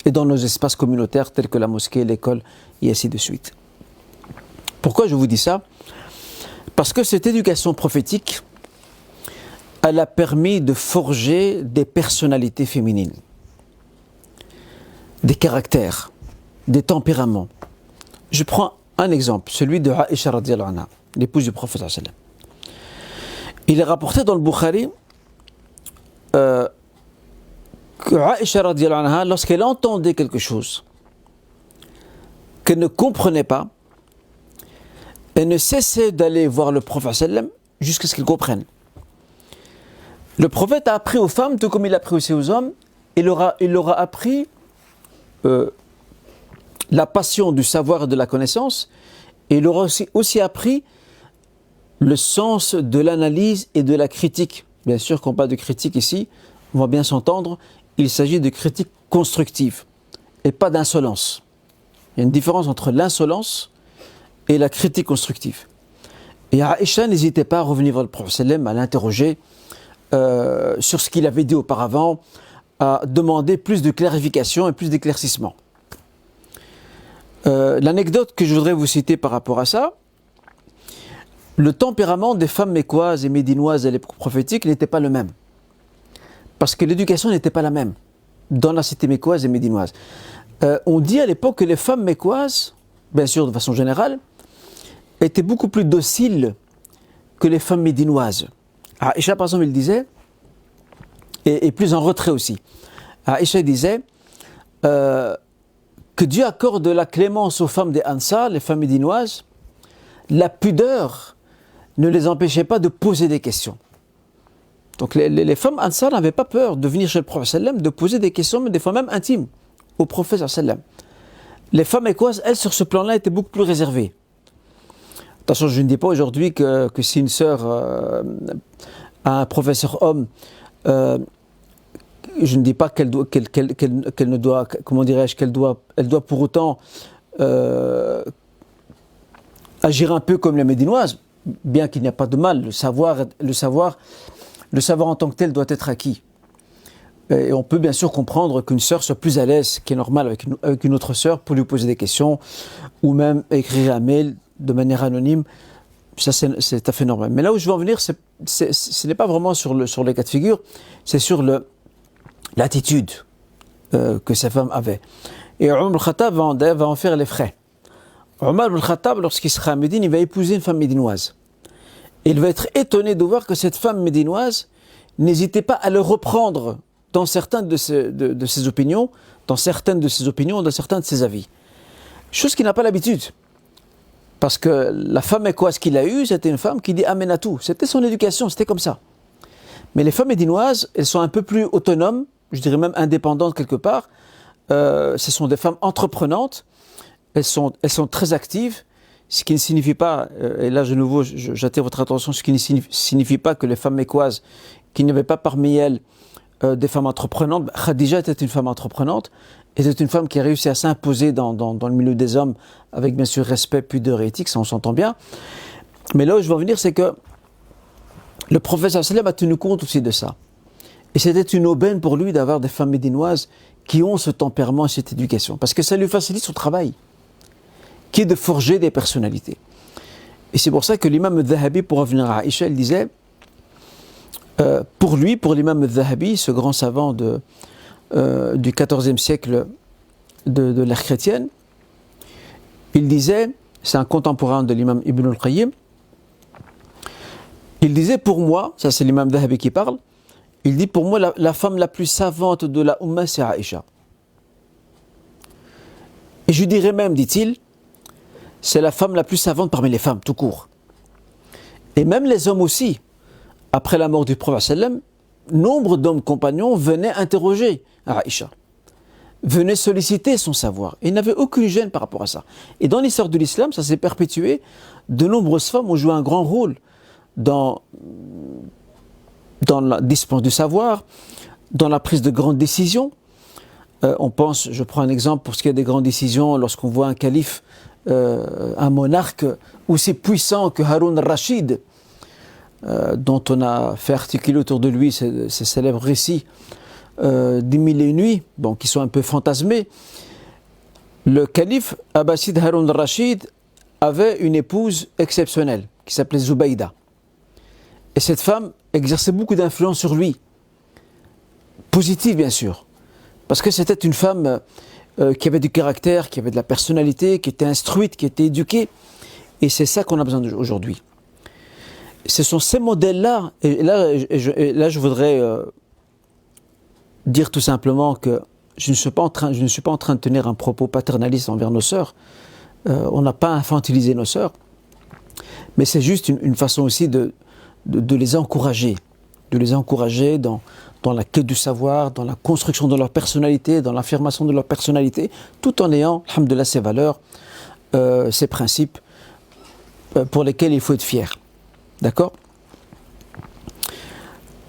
Et dans nos espaces communautaires tels que la mosquée, l'école, et ainsi de suite. Pourquoi je vous dis ça? Parce que cette éducation prophétique, elle a permis de forger des personnalités féminines, des caractères, des tempéraments. Je prends un exemple, celui de Aïcha radiyallahu anha, l'épouse du prophète sallallahu alayhi wa sallam. Il est rapporté dans le Bukhari que Aïcha radiyallahu anha, lorsqu'elle entendait quelque chose qu'elle ne comprenait pas, elle ne cessait d'aller voir le prophète sallam jusqu'à ce qu'il comprenne. Le prophète a appris aux femmes, tout comme il a appris aussi aux hommes, il leur a appris la passion du savoir et de la connaissance, et il leur a aussi appris le sens de l'analyse et de la critique. Bien sûr, quand on parle de critique ici, on va bien s'entendre, il s'agit de critique constructive et pas d'insolence. Il y a une différence entre l'insolence et la critique constructive. Et Aïcha n'hésitait pas à revenir vers le prophète sallam, à l'interroger sur ce qu'il avait dit auparavant, à demander plus de clarification et plus d'éclaircissement. L'anecdote que je voudrais vous citer par rapport à ça, le tempérament des femmes mécoises et médinoises à l'époque prophétique n'était pas le même. Parce que l'éducation n'était pas la même dans la cité mécoise et médinoise. On dit à l'époque que les femmes mécoises, bien sûr de façon générale, étaient beaucoup plus dociles que les femmes médinoises. Aïcha par exemple il disait, et plus en retrait aussi, Aïcha disait que Dieu accorde la clémence aux femmes des Ansar, les femmes médinoises, la pudeur ne les empêchait pas de poser des questions. Donc les femmes Ansar n'avaient pas peur de venir chez le prophète sallam, de poser des questions, mais des fois même intimes, au prophète sallam. Les femmes écoises, elles, sur ce plan-là, étaient beaucoup plus réservées. Attention, je ne dis pas aujourd'hui que si une sœur a un professeur homme, je ne dis pas qu'elle ne doit, comment dirais-je, elle doit pour autant agir un peu comme les médinoises, bien qu'il n'y a pas de mal. Le savoir en tant que tel doit être acquis. Et on peut bien sûr comprendre qu'une sœur soit plus à l'aise, qui est normal, avec une autre sœur pour lui poser des questions, ou même écrire un mail de manière anonyme. Ça, c'est tout à fait normal. Mais là où je veux en venir, ce n'est pas vraiment sur les cas de figure, c'est sur l'attitude que ces femmes avaient. Et Omar al-Khattab va en faire les frais. Omar ibn Khattab, lorsqu'il sera à Médine, il va épouser une femme médinoise. Et il va être étonné de voir que cette femme médinoise n'hésitait pas à le reprendre dans certaines de ses opinions, dans certains de ses avis. Chose qu'il n'a pas l'habitude. Parce que la femme écoise qu'il a eue, c'était une femme qui dit Amen à tout. C'était son éducation, c'était comme ça. Mais les femmes médinoises, elles sont un peu plus autonomes, je dirais même indépendantes quelque part. Ce sont des femmes entreprenantes. Elles sont très actives, ce qui ne signifie pas, et là de nouveau j'attire votre attention, ce qui ne signifie pas que les femmes mécoises, qu'il n'y avait pas parmi elles des femmes entreprenantes. Khadija était une femme entreprenante, et c'est une femme qui a réussi à s'imposer dans le milieu des hommes, avec bien sûr respect, pudeur et éthique, ça on s'entend bien. Mais là où je veux en venir, c'est que le prophète sallallahu alayhi wa sallam a tenu compte aussi de ça. Et c'était une aubaine pour lui d'avoir des femmes médinoises qui ont ce tempérament et cette éducation, parce que ça lui facilite son travail, qui est de forger des personnalités. Et c'est pour ça que l'imam al-Dhahabi, pour revenir à Aïcha, il disait, pour l'imam al-Dhahabi, ce grand savant du XIVe siècle de l'ère chrétienne, il disait, c'est un contemporain de l'imam Ibn al-Qayyim, il disait, pour moi, ça c'est l'imam al-Dhahabi qui parle, il dit, pour moi, la femme la plus savante de la Ummah, c'est Aïcha. Et je dirais même, dit-il, c'est la femme la plus savante parmi les femmes, tout court. Et même les hommes aussi, après la mort du prophète sallam, nombre d'hommes compagnons venaient interroger Aïcha, venaient solliciter son savoir. Ils n'avaient aucune gêne par rapport à ça. Et dans l'histoire de l'islam, ça s'est perpétué. De nombreuses femmes ont joué un grand rôle dans la dispense du savoir, dans la prise de grandes décisions. On pense, je prends un exemple pour ce qui est des grandes décisions, lorsqu'on voit un calife, un monarque aussi puissant que Haroun al-Rachid, dont on a fait articuler autour de lui ces célèbres récits des Mille et une nuits, bon, qui sont un peu fantasmés. Le calife abbasside Haroun al-Rachid avait une épouse exceptionnelle qui s'appelait Zubayda. Et cette femme exerçait beaucoup d'influence sur lui, positive bien sûr, parce que c'était une femme qui avait du caractère, qui avait de la personnalité, qui était instruite, qui était éduquée. Et c'est ça qu'on a besoin aujourd'hui. Ce sont ces modèles-là, et là je voudrais dire tout simplement que je ne suis pas en train de tenir un propos paternaliste envers nos sœurs. On n'a pas infantilisé nos sœurs, mais c'est juste une façon aussi de les encourager, dans la quête du savoir, dans la construction de leur personnalité, dans l'affirmation de leur personnalité, tout en ayant, alhamdoulilah, ces valeurs, ces principes pour lesquels il faut être fier. D'accord ?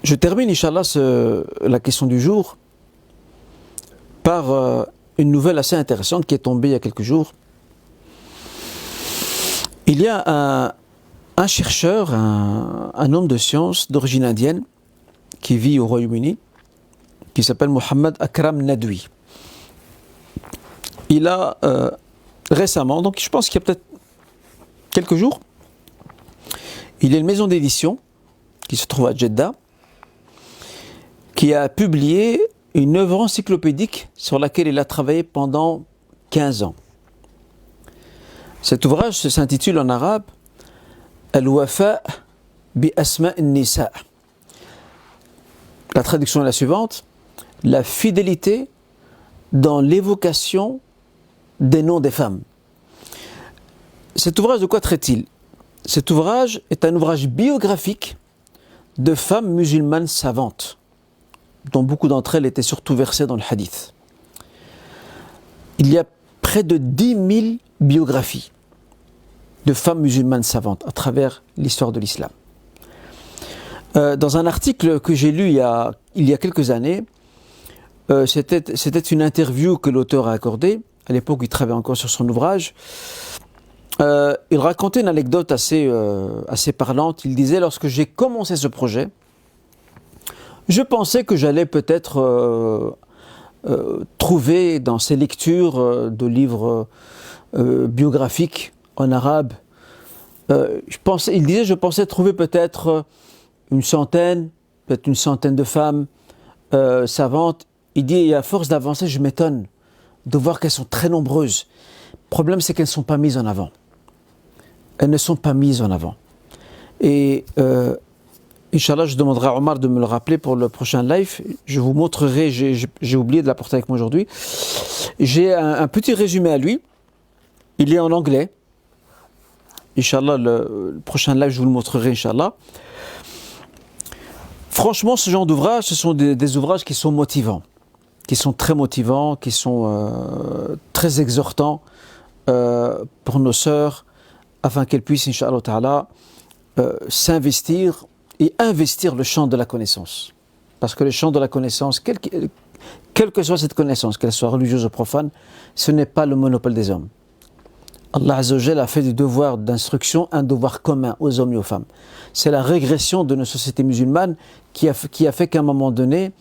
Je termine, Inch'Allah, la question du jour par une nouvelle assez intéressante qui est tombée il y a quelques jours. Il y a un chercheur, un homme de science d'origine indienne, qui vit au Royaume-Uni, qui s'appelle Mohammed Akram Nadwi. Il a récemment, donc je pense qu'il y a peut-être quelques jours, il y a une maison d'édition qui se trouve à Jeddah, qui a publié une œuvre encyclopédique sur laquelle il a travaillé pendant 15 ans. Cet ouvrage s'intitule en arabe Al-Wafa bi Asma' an-Nisa. La traduction est la suivante: la fidélité dans l'évocation des noms des femmes. Cet ouvrage, de quoi traite-t-il? Cet ouvrage est un ouvrage biographique de femmes musulmanes savantes, dont beaucoup d'entre elles étaient surtout versées dans le hadith. Il y a près de 10 000 biographies de femmes musulmanes savantes à travers l'histoire de l'islam. Dans un article que j'ai lu il y a quelques années, c'était une interview que l'auteur a accordée. À l'époque, il travaillait encore sur son ouvrage. Il racontait une anecdote assez parlante. Il disait: lorsque j'ai commencé ce projet, je pensais que j'allais peut-être trouver dans ces lectures de livres biographiques en arabe, je pensais trouver peut-être une centaine de femmes savantes. Il dit, et à force d'avancer, je m'étonne de voir qu'elles sont très nombreuses. Le problème, c'est qu'elles ne sont pas mises en avant. Elles ne sont pas mises en avant. Et Inch'Allah, je demanderai à Omar de me le rappeler pour le prochain live. Je vous montrerai, j'ai oublié de l'apporter avec moi aujourd'hui. J'ai un petit résumé à lui. Il est en anglais. Inch'Allah, le prochain live, je vous le montrerai, Inch'Allah. Franchement, ce genre d'ouvrages, ce sont des ouvrages qui sont motivants, qui sont très motivants, qui sont très exhortants pour nos sœurs, afin qu'elles puissent, Inch'Allah Ta'ala, s'investir et investir le champ de la connaissance. Parce que le champ de la connaissance, quelle que soit cette connaissance, qu'elle soit religieuse ou profane, ce n'est pas le monopole des hommes. Allah Azza wa Jalla a fait du devoir d'instruction un devoir commun aux hommes et aux femmes. C'est la régression de nos sociétés musulmanes qui a fait qu'à un moment donné,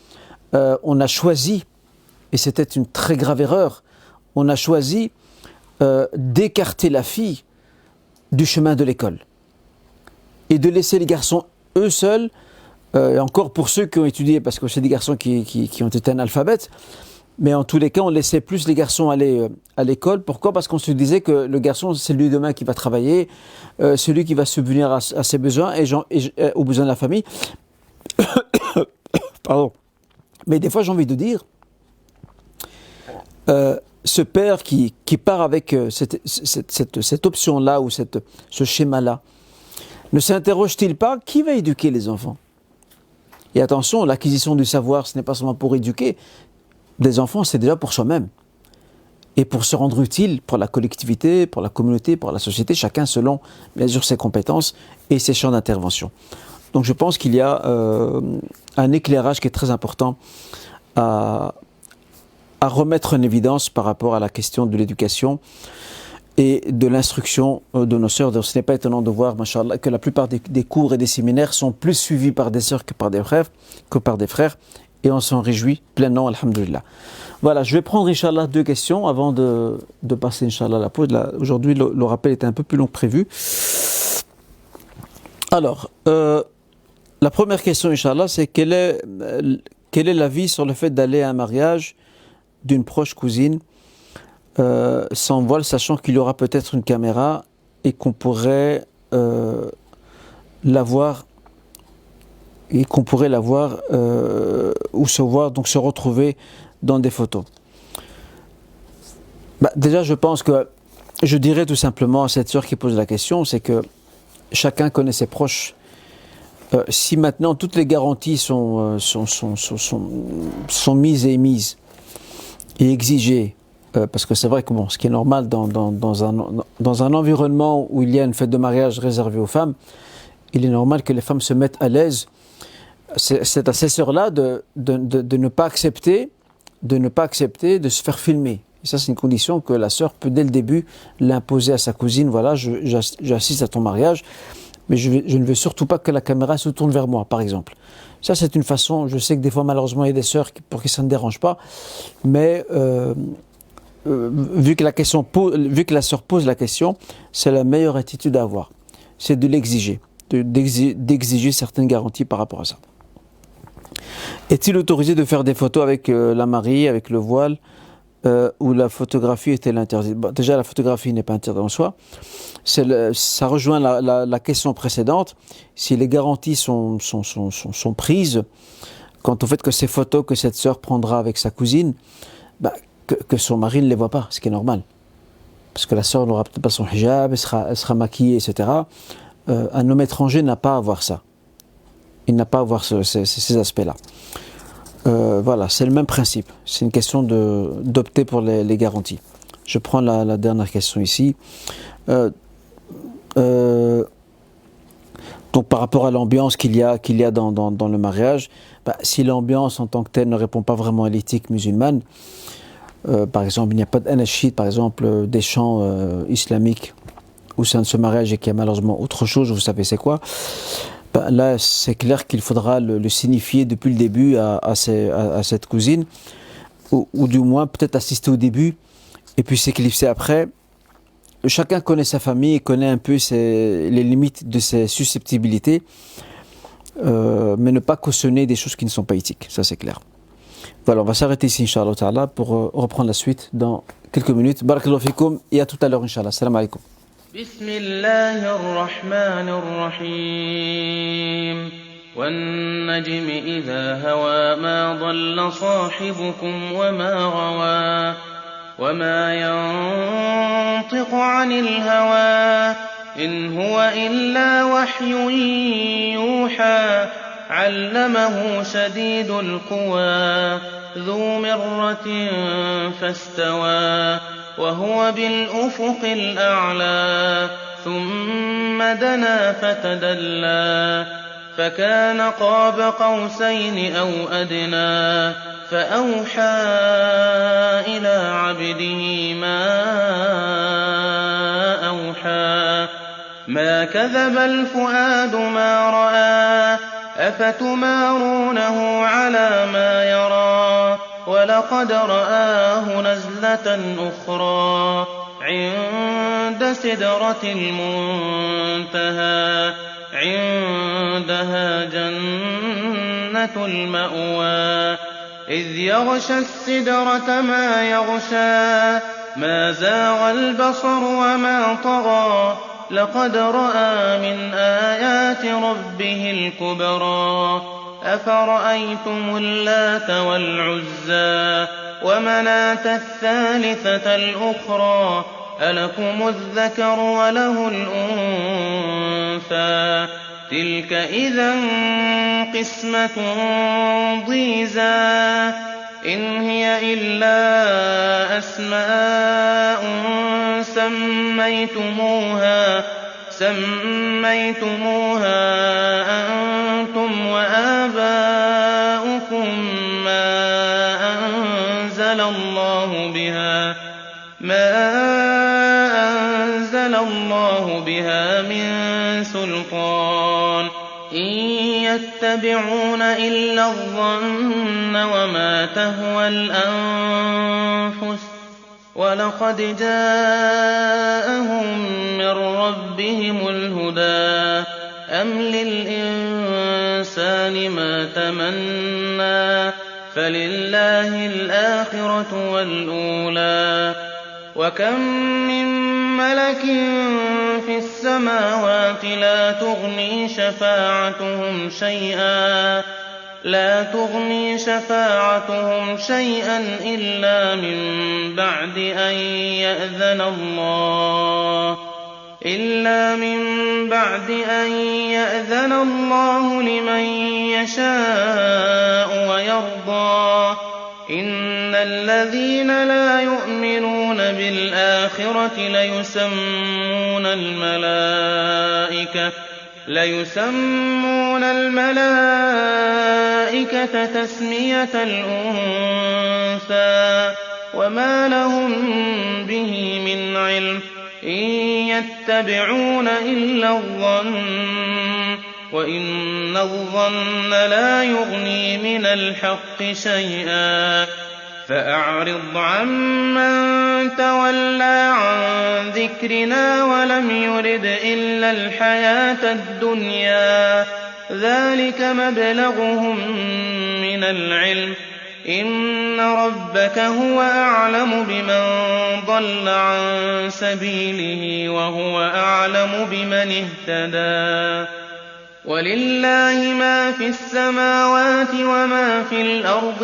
on a choisi, et c'était une très grave erreur, on a choisi d'écarter la fille du chemin de l'école et de laisser les garçons eux seuls, et encore pour ceux qui ont étudié, parce que c'est des garçons qui ont été analphabètes, mais en tous les cas, on laissait plus les garçons aller à l'école. Pourquoi ? Parce qu'on se disait que le garçon, c'est lui demain qui va travailler, celui qui va subvenir à ses besoins et aux besoins de la famille. Pardon. Mais des fois, j'ai envie de dire, ce père qui part avec cette option-là ou ce schéma-là, ne s'interroge-t-il pas qui va éduquer les enfants ? Et attention, l'acquisition du savoir, ce n'est pas seulement pour éduquer des enfants, c'est déjà pour soi-même. Et pour se rendre utile pour la collectivité, pour la communauté, pour la société, chacun selon, bien sûr, ses compétences et ses champs d'intervention. Donc je pense qu'il y a un éclairage qui est très important à remettre en évidence par rapport à la question de l'éducation et de l'instruction de nos sœurs. Donc, ce n'est pas étonnant de voir, machallah, que la plupart des cours et des séminaires sont plus suivis par des sœurs que par des frères, et on s'en réjouit pleinement, alhamdoulilah. Voilà, je vais prendre, Inch'Allah, 2 questions avant de passer, Inch'Allah, à la pause. Aujourd'hui, le rappel était un peu plus long que prévu. Alors, la première question, Inch'Allah, c'est quel est l'avis sur le fait d'aller à un mariage d'une proche cousine sans voile, sachant qu'il y aura peut-être une caméra et qu'on pourrait la voir ou se retrouver dans des photos. Déjà, je dirais tout simplement à cette sœur qui pose la question, c'est que chacun connaît ses proches. Si maintenant toutes les garanties sont mises et émises et exigées, parce que c'est vrai que ce qui est normal dans un environnement où il y a une fête de mariage réservée aux femmes, il est normal que les femmes se mettent à l'aise. C'est à ces sœurs-là de ne pas accepter de se faire filmer. Et ça, c'est une condition que la sœur peut dès le début l'imposer à sa cousine. Voilà, j'assiste à ton mariage, mais je ne veux surtout pas que la caméra se tourne vers moi, par exemple. Ça, c'est une façon, je sais que des fois, malheureusement, il y a des sœurs pour qui ça ne dérange pas, mais vu que la sœur pose la question, c'est la meilleure attitude à avoir. C'est de l'exiger, d'exiger certaines garanties par rapport à ça. Est-il autorisé de faire des photos avec la mariée, avec le voile, ou la photographie est-elle interdite ? Déjà, la photographie n'est pas interdite en soi. Ça rejoint la question précédente. Si les garanties sont prises quant au fait que ces photos que cette sœur prendra avec sa cousine, que son mari ne les voit pas, ce qui est normal. Parce que la sœur n'aura peut-être pas son hijab, elle sera maquillée, etc. Un homme étranger n'a pas à voir ça. Il n'a pas à voir ces aspects-là. Voilà, c'est le même principe. C'est une question d'opter pour les garanties. Je prends la dernière question ici. Donc par rapport à l'ambiance qu'il y a dans le mariage, si l'ambiance en tant que telle ne répond pas vraiment à l'éthique musulmane, par exemple, il n'y a pas d'anachid, par exemple, des chants islamiques au sein de ce mariage et qu'il y a malheureusement autre chose, vous savez c'est quoi ? Là, c'est clair qu'il faudra le signifier depuis le début à cette cousine, ou du moins peut-être assister au début, et puis s'éclipser après. Chacun connaît sa famille, connaît un peu les limites de ses susceptibilités, mais ne pas cautionner des choses qui ne sont pas éthiques, ça c'est clair. Voilà, on va s'arrêter ici, Inch'Allah Ta'ala, pour reprendre la suite dans quelques minutes. Barakallahu fikum et à tout à l'heure, Inch'Allah. Salam alaikum. بسم الله الرحمن الرحيم والنجم إذا هوى ما ضل صاحبكم وما غوى وما ينطق عن الهوى إن هو إلا وحي يوحى علمه شديد القوى ذو مرة فاستوى وهو بالأفق الأعلى ثم دنا فتدلى فكان قاب قوسين أو أدنى فأوحى إلى عبده ما أوحى ما كذب الفؤاد ما رأى أفتمارونه على ما يرى ولقد رآه نزلة أخرى عند سدرة المنتهى عندها جنة المأوى إذ يغشى السدرة ما يغشى ما زاغ البصر وما طغى لقد رأى من آيات ربه الكبرى أفرأيتم اللات والعزى ومناة الثالثة الأخرى ألكم الذكر وله الأنثى تلك إذا قسمة ضيزى إن هي إلا أسماء سميتموها أنتم وآباؤكم ما أنزل الله بها من سلطان إن يتبعون إلا الظن وما تهوى الأنفس ولقد جاءهم من ربهم الهدى أم للإنسان ما تمنى فلله الآخرة والأولى وكم من ملك في السماوات لا تغني شفاعتهم شيئا إلا من بعد أن يأذن الله لمن يشاء ويرضى إن الذين لا يؤمنون بالآخرة ليسمون الملائكة تسمية الأنثى وما لهم به من علم إن يتبعون إلا الظن وإن الظن لا يغني من الحق شيئا فأعرض عمن تولى عن ذكرنا ولم يرد إلا الحياة الدنيا ذلك مبلغهم من العلم إن ربك هو أعلم بمن ضل عن سبيله وهو أعلم بمن اهتدى ولله ما في السماوات وما في الأرض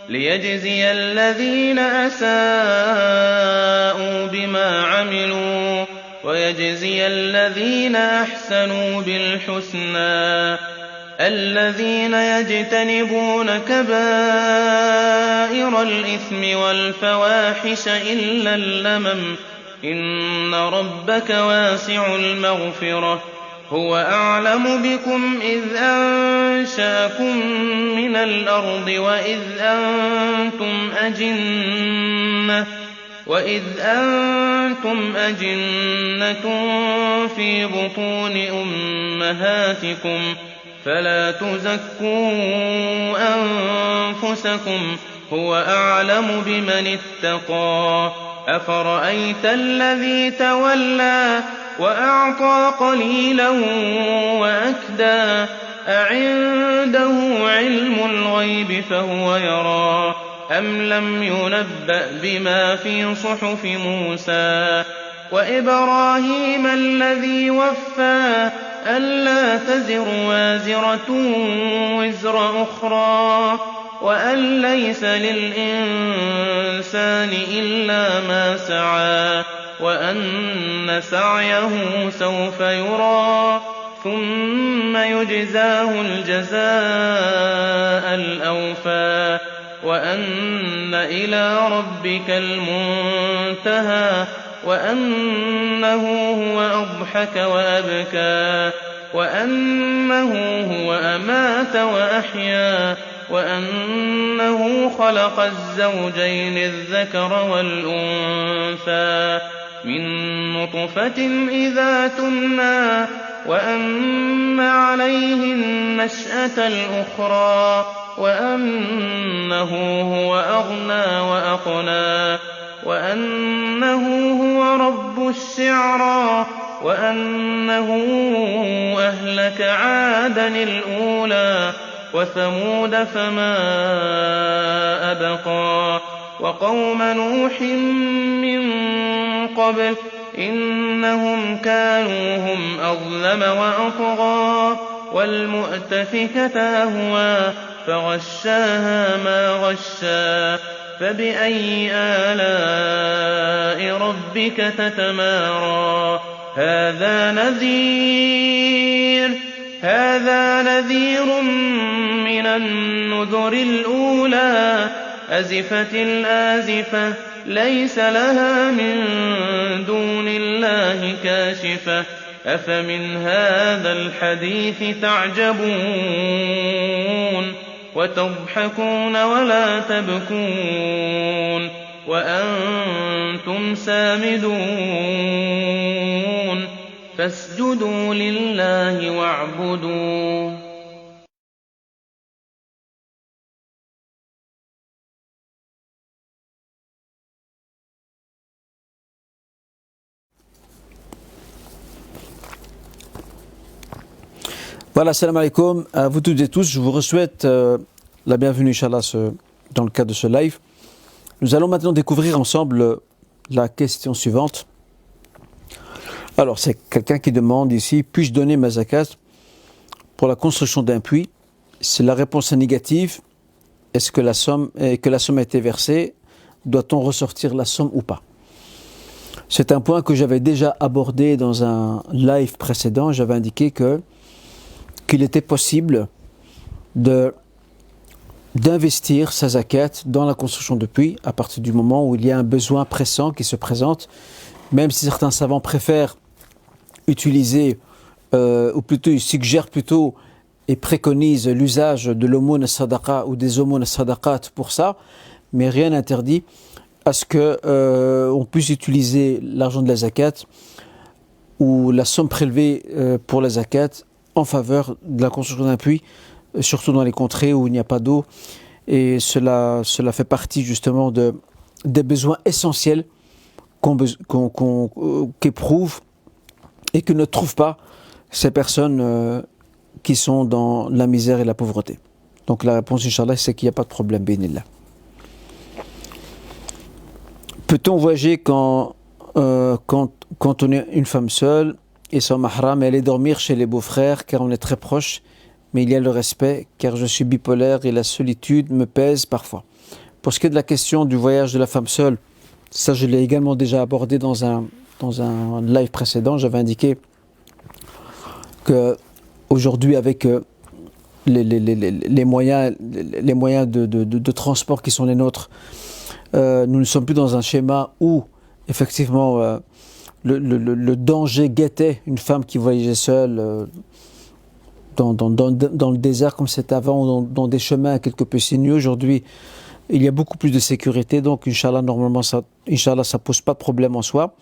ليجزي الذين أساءوا بما عملوا ويجزي الذين أحسنوا بالحسنى الذين يجتنبون كبائر الإثم والفواحش إلا اللمم إن ربك واسع المغفرة هو أعلم بكم إذ أنشأكم من الأرض وإذ أنتم أجنة في بطون أمهاتكم فلا تزكوا أنفسكم هو أعلم بمن اتقى أفرأيت الذي تولى وأعطى قليلا وأكدى أعنده علم الغيب الغيب فهو يرى أم لم ينبأ بما في صحف موسى وإبراهيم الذي وفى ألا تزر وازرة وزر أخرى وأن ليس للإنسان إلا ما سعى وأن سعيه سوف يرى ثم يجزاه الجزاء الأوفى وأن إلى ربك المنتهى وأنه هو أضحك وأبكى وأنه هو أمات وأحيا وأنه خلق الزوجين الذكر والأنثى من نطفة إذا تمنى وأن عليه النشأة الأخرى وأنه هو أغنى وأقنى وأنه هو رب الشعرى وأنه أهلك عادا الأولى وثمود فما أبقى وقوم نوح من قبل إنهم كانوا هم أظلم وأطغى والمؤتفكة أهوى فغشاها ما غشى فبأي آلاء ربك تتمارى هذا نذير من النذر الأولى أزفت الآزفة ليس لها من دون الله كاشفة أفمن هذا الحديث تعجبون وتضحكون ولا تبكون وأنتم سامدون فاسجدوا لله واعبدوا Voilà, salam alaikum à vous toutes et tous. Je vous souhaite la bienvenue, Inch'Allah, dans le cadre de ce live. Nous allons maintenant découvrir ensemble la question suivante. Alors, c'est quelqu'un qui demande ici, puis-je donner ma zakat pour la construction d'un puits? Si la réponse est négative, est-ce que la somme a été versée? Doit-on ressortir la somme ou pas? C'est un point que j'avais déjà abordé dans un live précédent. J'avais indiqué qu'il était possible d'investir sa zakat dans la construction de puits à partir du moment où il y a un besoin pressant qui se présente, même si certains savants préfèrent utiliser, ou plutôt ils suggèrent plutôt et préconisent l'usage de l'aumône sadaqa ou des aumônes sadaqat pour ça, mais rien n'interdit à ce qu'on puisse utiliser l'argent de la zakat ou la somme prélevée pour la zakat en faveur de la construction d'un puits, surtout dans les contrées où il n'y a pas d'eau. Et cela fait partie justement des besoins essentiels qu'éprouvent et que ne trouvent pas ces personnes qui sont dans la misère et la pauvreté. Donc la réponse, Inch'Allah, c'est qu'il n'y a pas de problème, bénillah. Peut-on voyager quand on est une femme seule et sans mahram, et aller dormir chez les beaux-frères car on est très proche, mais il y a le respect car je suis bipolaire et la solitude me pèse parfois. Pour ce qui est de la question du voyage de la femme seule, ça je l'ai également déjà abordé dans un live précédent. J'avais indiqué que aujourd'hui avec les moyens de transport qui sont les nôtres, nous ne sommes plus dans un schéma où effectivement le danger guettait une femme qui voyageait seule dans le désert comme c'était avant, ou dans des chemins quelque peu sinueux. Aujourd'hui, il y a beaucoup plus de sécurité, donc Inch'Allah, normalement, ça pose pas de problème en soi.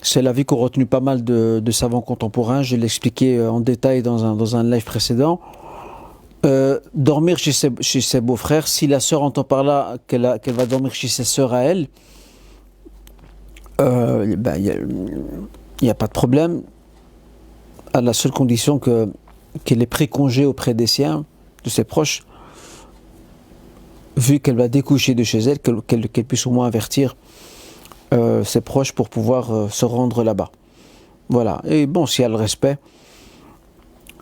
C'est l'avis qu'ont retenu pas mal de savants contemporains. Je l'ai expliqué en détail dans un live précédent. Dormir chez ses beaux-frères, si la sœur entend par là qu'elle va dormir chez ses sœurs à elle, il n'y a pas de problème, à la seule condition qu'elle ait pris congé auprès des siens, de ses proches, vu qu'elle va découcher de chez elle, qu'elle puisse au moins avertir ses proches pour pouvoir se rendre là-bas. Voilà. Et bon, s'il y a le respect,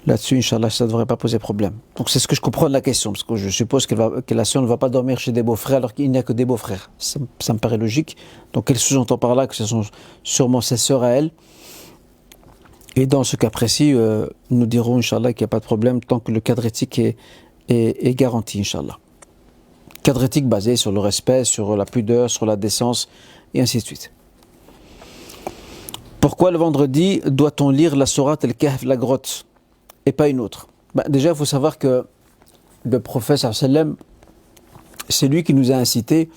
là-dessus, Inch'Allah, ça ne devrait pas poser problème. Donc c'est ce que je comprends de la question, parce que je suppose que la sœur ne va pas dormir chez des beaux-frères alors qu'il n'y a que des beaux-frères. Ça me paraît logique. Donc elle sous-entend par là que ce sont sûrement ses sœurs à elle. Et dans ce cas précis, nous dirons, Inch'Allah, qu'il n'y a pas de problème tant que le cadre éthique est garanti, Inch'Allah. Cadre éthique basé sur le respect, sur la pudeur, sur la décence, et ainsi de suite. Pourquoi le vendredi doit-on lire la sourate al-Kahf, la grotte, et pas une autre? Déjà, il faut savoir que le prophète sallam, c'est lui qui nous a incité,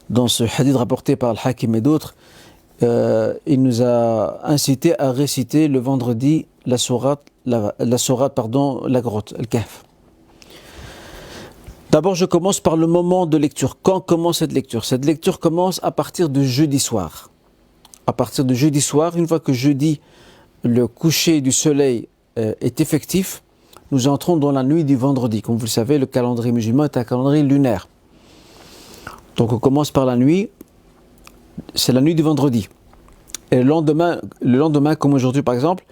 dans ce hadith rapporté par Al-Hakim et d'autres, il nous a incité à réciter le vendredi la sourate, la grotte, al-Kahf. D'abord, je commence par le moment de lecture. Quand commence cette lecture? Cette lecture commence à partir de jeudi soir. À partir de jeudi soir, une fois que jeudi, le coucher du soleil est effectif, nous entrons dans la nuit du vendredi. Comme vous le savez, le calendrier musulman est un calendrier lunaire. Donc on commence par la nuit, c'est la nuit du vendredi. Et le lendemain, comme aujourd'hui par exemple,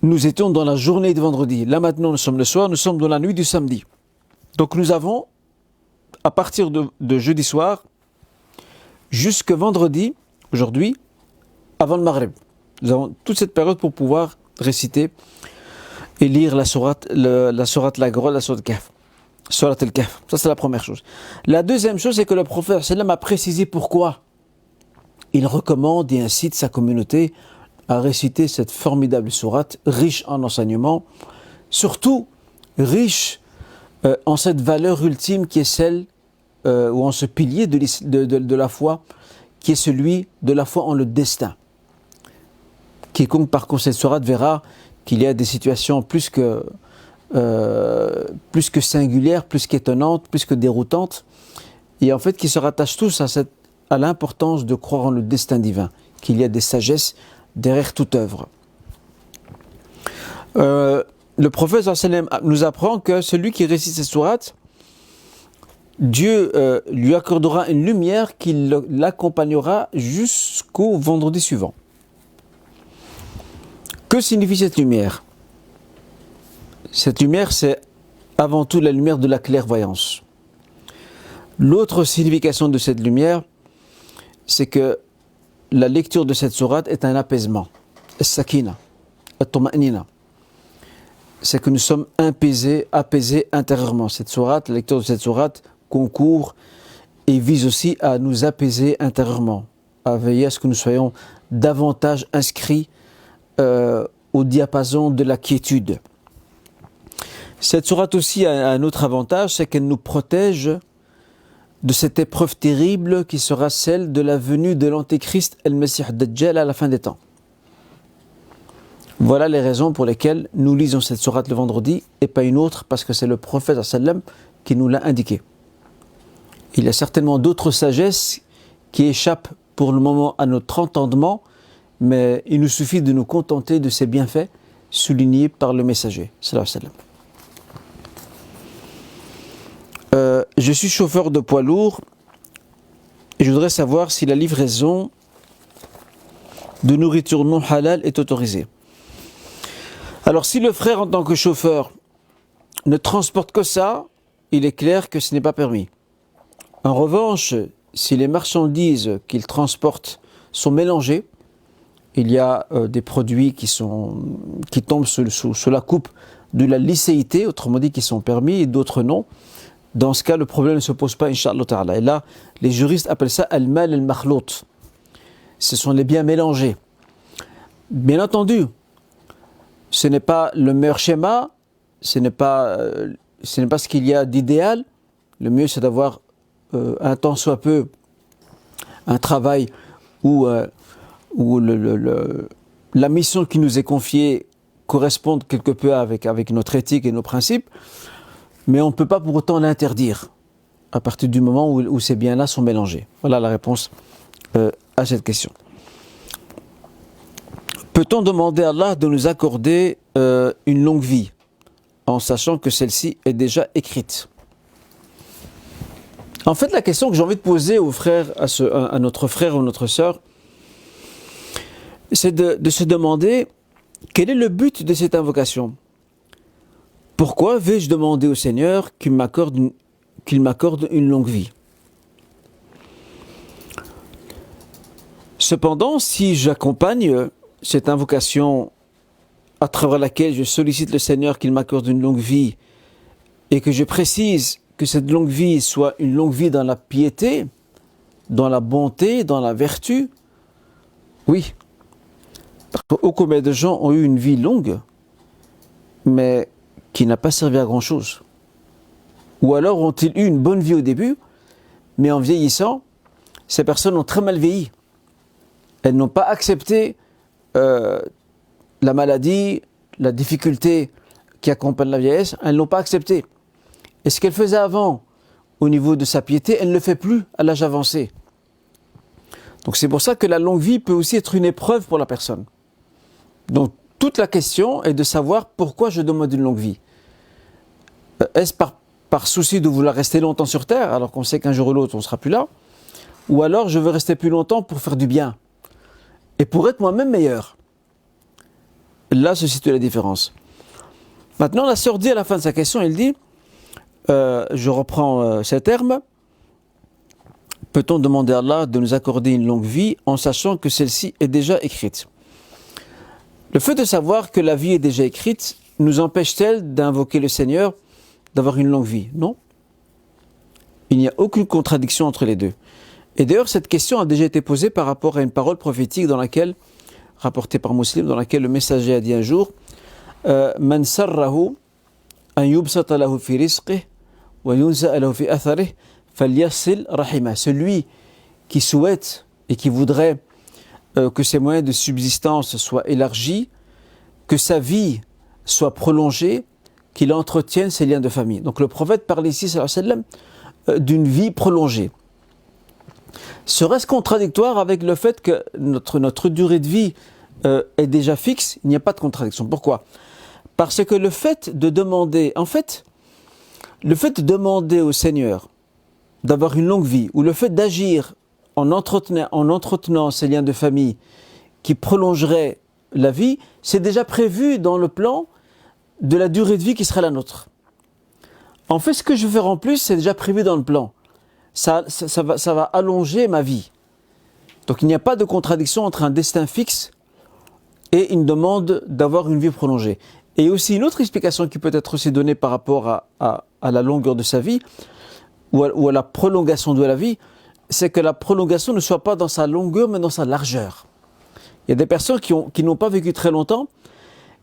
nous étions dans la journée du vendredi. Là maintenant, nous sommes le soir, nous sommes dans la nuit du samedi. Donc nous avons, à partir de jeudi soir, jusque vendredi, aujourd'hui, avant le Maghrib. Nous avons toute cette période pour pouvoir réciter et lire la sourate la grotte, la sourate al-Kahf. Sourate al-Kahf. Ça, c'est la première chose. La deuxième chose, c'est que le prophète sallam a précisé pourquoi il recommande et incite sa communauté à réciter cette formidable sourate, riche en enseignements, surtout riche en cette valeur ultime qui est celle, ou en ce pilier de la foi, qui est celui de la foi en le destin. Quiconque parcourt cette sourate verra qu'il y a des situations plus que singulières, plus qu'étonnantes, plus que déroutantes, et en fait qui se rattachent tous à l'importance de croire en le destin divin, qu'il y a des sagesses derrière toute œuvre. Le prophète sallam nous apprend que celui qui récite cette sourate, Dieu lui accordera une lumière qui l'accompagnera jusqu'au vendredi suivant. Que signifie cette lumière? Cette lumière, c'est avant tout la lumière de la clairvoyance. L'autre signification de cette lumière, c'est que la lecture de cette sourate est un apaisement. As-sakina, at-tuma'nina. C'est que nous sommes apaisés intérieurement. Cette sourate, la lecture de cette sourate concourt et vise aussi à nous apaiser intérieurement, à veiller à ce que nous soyons davantage inscrits au diapason de la quiétude. Cette sourate aussi a un autre avantage, c'est qu'elle nous protège de cette épreuve terrible qui sera celle de la venue de l'Antéchrist El-Messie Dajjal à la fin des temps. Voilà les raisons pour lesquelles nous lisons cette sourate le vendredi et pas une autre, parce que c'est le prophète sallam qui nous l'a indiqué. Il y a certainement d'autres sagesses qui échappent pour le moment à notre entendement, mais il nous suffit de nous contenter de ces bienfaits soulignés par le messager. Je suis chauffeur de poids lourd et je voudrais savoir si la livraison de nourriture non halal est autorisée. Alors si le frère en tant que chauffeur ne transporte que ça, il est clair que ce n'est pas permis. En revanche, si les marchandises qu'il transporte sont mélangées, il y a des produits qui tombent sous la coupe de la licéité, autrement dit qui sont permis et d'autres non. Dans ce cas, le problème ne se pose pas, Inch'Allah Ta'ala. Et là, les juristes appellent ça al-mal al-makhlout. Ce sont les biens mélangés. Bien entendu, ce n'est pas le meilleur schéma, ce n'est pas ce qu'il y a d'idéal. Le mieux, c'est d'avoir un tant soit peu un travail où la mission qui nous est confiée correspond quelque peu avec notre éthique et nos principes, mais on ne peut pas pour autant l'interdire à partir du moment où ces biens-là sont mélangés. Voilà la réponse à cette question. Peut-on demander à Allah de nous accorder une longue vie en sachant que celle-ci est déjà écrite? En fait, la question que j'ai envie de poser aux frères, à notre frère ou notre sœur, c'est de se demander quel est le but de cette invocation. Pourquoi vais-je demander au Seigneur qu'il m'accorde une longue vie? Cependant, si j'accompagne cette invocation à travers laquelle je sollicite le Seigneur qu'il m'accorde une longue vie et que je précise que cette longue vie soit une longue vie dans la piété, dans la bonté, dans la vertu, oui. Parce que combien de gens ont eu une vie longue, mais qui n'a pas servi à grand chose? Ou alors ont-ils eu une bonne vie au début, mais en vieillissant, ces personnes ont très mal vieilli. Elles n'ont pas accepté la maladie, la difficulté qui accompagne la vieillesse, elles ne l'ont pas accepté. Et ce qu'elle faisait avant, au niveau de sa piété, elle ne le fait plus à l'âge avancé. Donc c'est pour ça que la longue vie peut aussi être une épreuve pour la personne. Donc toute la question est de savoir pourquoi je demande une longue vie. Est-ce par souci de vouloir rester longtemps sur terre, alors qu'on sait qu'un jour ou l'autre on ne sera plus là, ou alors je veux rester plus longtemps pour faire du bien, et pour être moi-même meilleur. Là se situe la différence. Maintenant la sœur dit à la fin de sa question, elle dit, je reprends ces termes, peut-on demander à Allah de nous accorder une longue vie en sachant que celle-ci est déjà écrite? Le fait de savoir que la vie est déjà écrite nous empêche-t-elle d'invoquer le Seigneur, d'avoir une longue vie? Non. Il n'y a aucune contradiction entre les deux. Et d'ailleurs, cette question a déjà été posée par rapport à une parole prophétique rapportée par Muslim, dans laquelle le messager a dit un jour, Man sarrahu an yubsata lahu fi rizqihi wa yunza'a lahu fi atharihi falyasil rahimah. Celui qui souhaite et qui voudrait que ses moyens de subsistance soient élargis, que sa vie soit prolongée, qu'il entretienne ses liens de famille. Donc le prophète parle ici, sallallahu alayhi wa sallam, d'une vie prolongée. Serait-ce contradictoire avec le fait que notre durée de vie est déjà fixe? Il n'y a pas de contradiction. Pourquoi? Parce que le fait de demander, le fait de demander au Seigneur d'avoir une longue vie, ou le fait d'agir en entretenant ces liens de famille qui prolongeraient la vie, c'est déjà prévu dans le plan de la durée de vie qui sera la nôtre. En fait, ce que je veux faire en plus, c'est déjà prévu dans le plan. Ça va allonger ma vie. Donc il n'y a pas de contradiction entre un destin fixe et une demande d'avoir une vie prolongée. Et aussi une autre explication qui peut être aussi donnée par rapport à la longueur de sa vie, ou à la prolongation de la vie, c'est que la prolongation ne soit pas dans sa longueur, mais dans sa largeur. Il y a des personnes qui n'ont pas vécu très longtemps,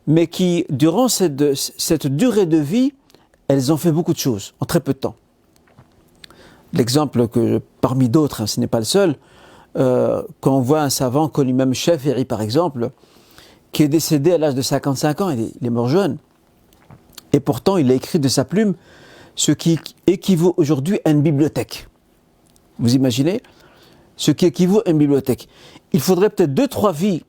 mais qui, durant cette durée de vie, elles ont fait beaucoup de choses, en très peu de temps. L'exemple parmi d'autres, ce n'est pas le seul, quand on voit un savant comme l'imam Shafi'i par exemple, qui est décédé à l'âge de 55 ans, il est mort jeune, et pourtant il a écrit de sa plume ce qui équivaut aujourd'hui à une bibliothèque. Vous imaginez? Ce qui équivaut à une bibliothèque. Il faudrait peut-être 2-3 vies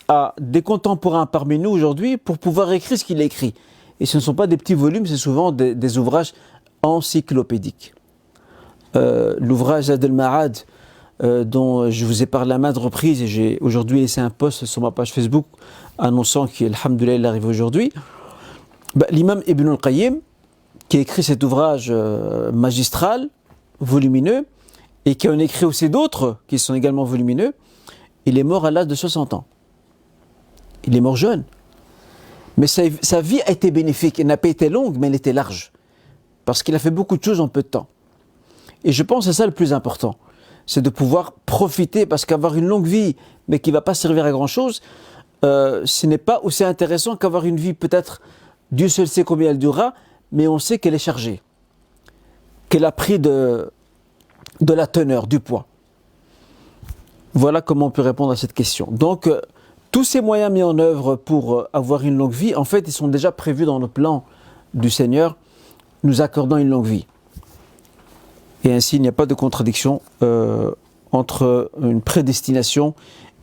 à des contemporains parmi nous aujourd'hui pour pouvoir écrire ce qu'il a écrit. Et ce ne sont pas des petits volumes, c'est souvent des ouvrages encyclopédiques. L'ouvrage Zad al-Ma'ad, dont je vous ai parlé à maintes reprises, et j'ai aujourd'hui laissé un post sur ma page Facebook annonçant qu'alhamdoulilah il arrive aujourd'hui. L'imam Ibn al-Qayyim, qui a écrit cet ouvrage magistral, volumineux, et qui en a écrit aussi d'autres qui sont également volumineux, il est mort à l'âge de 60 ans. Il est mort jeune. Mais sa vie a été bénéfique. Elle n'a pas été longue, mais elle était large. Parce qu'il a fait beaucoup de choses en peu de temps. Et je pense que c'est ça le plus important. C'est de pouvoir profiter, parce qu'avoir une longue vie, mais qui ne va pas servir à grand chose, ce n'est pas aussi intéressant qu'avoir une vie peut-être, Dieu seul sait combien elle durera, mais on sait qu'elle est chargée. Qu'elle a pris de la teneur, du poids. Voilà comment on peut répondre à cette question. Donc, tous ces moyens mis en œuvre pour avoir une longue vie, en fait, ils sont déjà prévus dans le plan du Seigneur, nous accordant une longue vie. Et ainsi, il n'y a pas de contradiction entre une prédestination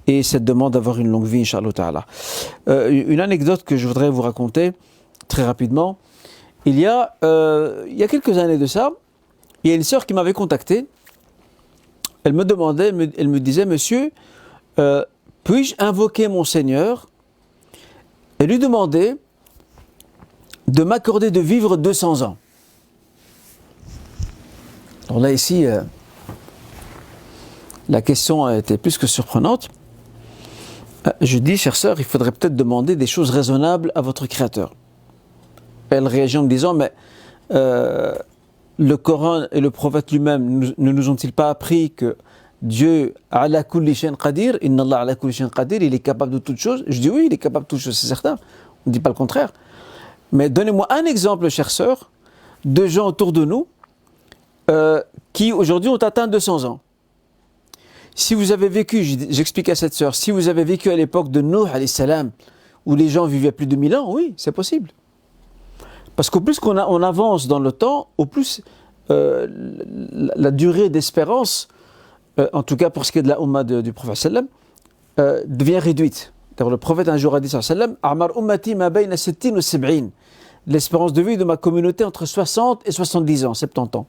et cette demande d'avoir une longue vie, Inch'Allah Ta'ala. Une anecdote que je voudrais vous raconter très rapidement. Il y a quelques années de ça, Il y a une sœur qui m'avait contacté. Elle me demandait, elle me disait, monsieur, puis-je invoquer mon Seigneur et lui demander de m'accorder de vivre 200 ans. Alors là, ici, la question a été plus que surprenante. Je dis, chère sœur, il faudrait peut-être demander des choses raisonnables à votre Créateur. Elle réagit en me disant, mais le Coran et le prophète lui-même ne nous ont-ils pas appris que Dieu, ala kulli shayn qadir, inna Allah ala kulli shayn qadir, il est capable de toutes choses? Je dis oui, il est capable de toutes choses, c'est certain. On ne dit pas le contraire. Mais donnez-moi un exemple, chère sœur, de gens autour de nous qui aujourd'hui ont atteint 200 ans. Si vous avez vécu, j'explique à cette sœur, si vous avez vécu à l'époque de Nuh alayhi salam, où les gens vivaient plus de 1000 ans, oui, c'est possible. Parce qu'au plus on avance dans le temps, au plus la durée d'espérance, en tout cas pour ce qui est de la Ummah du prophète sallam, devient réduite. D'ailleurs, le prophète un jour a dit sallam, A'mar ummati ma bayna 60 wa 70. L'espérance de vie de ma communauté entre 60 et 70 ans, 70 ans.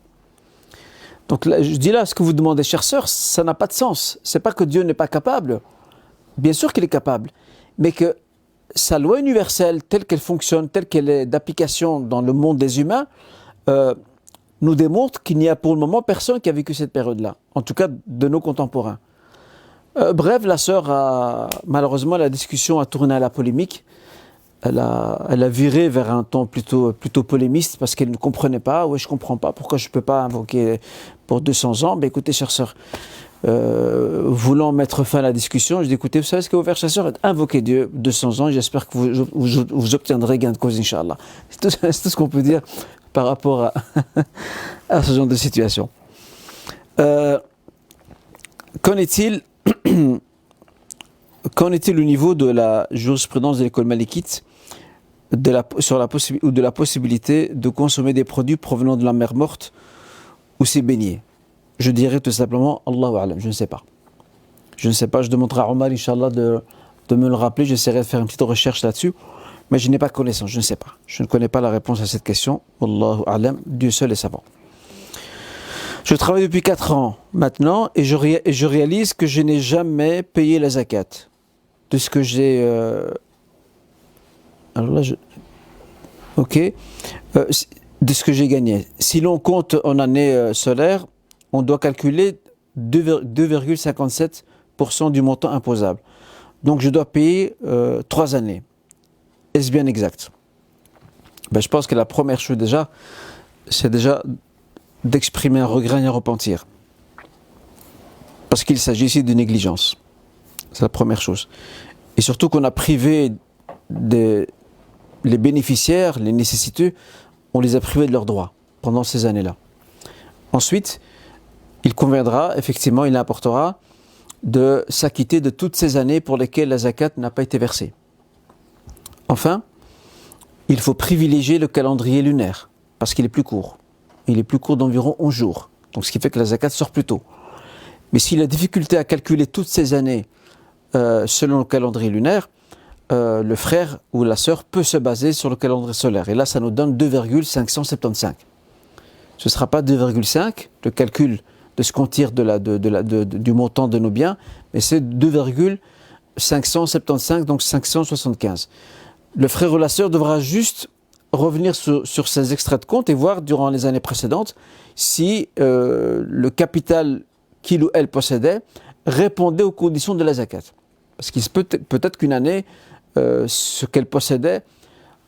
Donc là, je dis là, ce que vous demandez, chère sœur, ça n'a pas de sens. C'est pas que Dieu n'est pas capable. Bien sûr qu'il est capable. Mais que sa loi universelle, telle qu'elle fonctionne, telle qu'elle est d'application dans le monde des humains, nous démontre qu'il n'y a pour le moment personne qui a vécu cette période-là. En tout cas, de nos contemporains. Bref, la sœur malheureusement, la discussion a tourné à la polémique. Elle a viré vers un ton plutôt polémiste parce qu'elle ne comprenait pas. Oui, je ne comprends pas. Pourquoi je ne peux pas invoquer pour 200 ans? Ben, écoutez, chère sœur, voulant mettre fin à la discussion, je dis, écoutez, vous savez ce que vous faire, chère sœur? Invoquez Dieu 200 ans. J'espère que vous obtiendrez gain de cause, Inch'Allah. C'est tout ce qu'on peut dire par rapport à ce genre de situation. Qu'en est-il au niveau de la jurisprudence de l'école malikite de la possibilité de consommer des produits provenant de la mer morte ou ses baignets? Je dirais tout simplement Allahu A'lam, je ne sais pas. Je ne sais pas, je demanderai à Omar, Inch'Allah, de me le rappeler. J'essaierai de faire une petite recherche là-dessus, mais je n'ai pas connaissance, je ne sais pas. Je ne connais pas la réponse à cette question. Allahu A'lam, Dieu seul est savant. Je travaille depuis 4 ans maintenant et je réalise que je n'ai jamais payé la zakat de ce que j'ai... alors là, de ce que j'ai gagné. Si l'on compte en année solaire, on doit calculer 2,57% du montant imposable. Donc je dois payer 3 années. Est-ce bien exact? Ben, je pense que la première chose déjà, c'est déjà d'exprimer un regret et un repentir. Parce qu'il s'agit ici de négligence. C'est la première chose. Et surtout qu'on a privé les bénéficiaires, les nécessiteux, on les a privés de leurs droits pendant ces années-là. Ensuite, il conviendra, effectivement, il importera de s'acquitter de toutes ces années pour lesquelles la zakat n'a pas été versée. Enfin, il faut privilégier le calendrier lunaire, parce qu'il est plus court. Il est plus court d'environ 11 jours. Donc ce qui fait que la zakat sort plus tôt. Mais s'il a difficulté à calculer toutes ces années selon le calendrier lunaire, le frère ou la sœur peut se baser sur le calendrier solaire. Et là, ça nous donne 2,575. Ce ne sera pas 2,5, le calcul de ce qu'on tire du montant de nos biens, mais c'est 2,575, donc 575. Le frère ou la sœur devra juste revenir sur ces extraits de compte et voir durant les années précédentes si le capital qu'il ou elle possédait répondait aux conditions de la zakat. Parce qu'il peut-être qu'une année, ce qu'elle possédait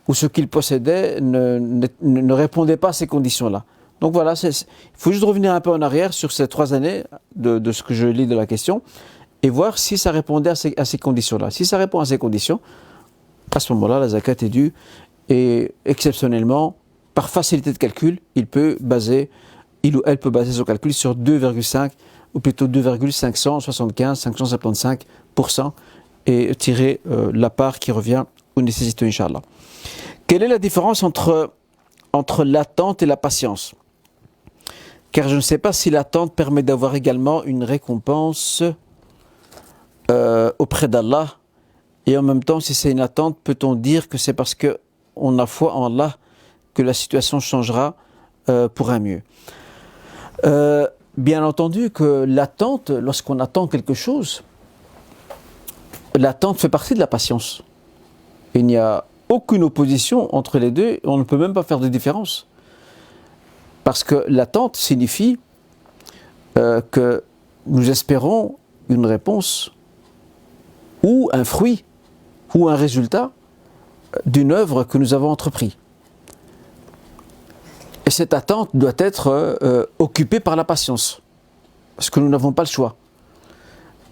ou ce qu'il possédait ne répondait pas à ces conditions-là. Donc voilà, il faut juste revenir un peu en arrière sur ces 3 années de ce que je lis de la question et voir si ça répondait à ces conditions-là. Si ça répond à ces conditions, à ce moment-là, la zakat est due et exceptionnellement, par facilité de calcul, il ou elle peut baser son calcul sur 2,5 ou plutôt 2,575, 575% et tirer la part qui revient aux nécessités, Inch'Allah. Quelle est la différence entre l'attente et la patience? Car je ne sais pas si l'attente permet d'avoir également une récompense auprès d'Allah. Et en même temps, si c'est une attente, peut-on dire que c'est parce qu'on a foi en Allah que la situation changera pour un mieux? Bien entendu que l'attente, lorsqu'on attend quelque chose, l'attente fait partie de la patience. Il n'y a aucune opposition entre les deux, on ne peut même pas faire de différence. Parce que l'attente signifie que nous espérons une réponse ou un fruit ou un résultat d'une œuvre que nous avons entreprise. Et cette attente doit être occupée par la patience, parce que nous n'avons pas le choix,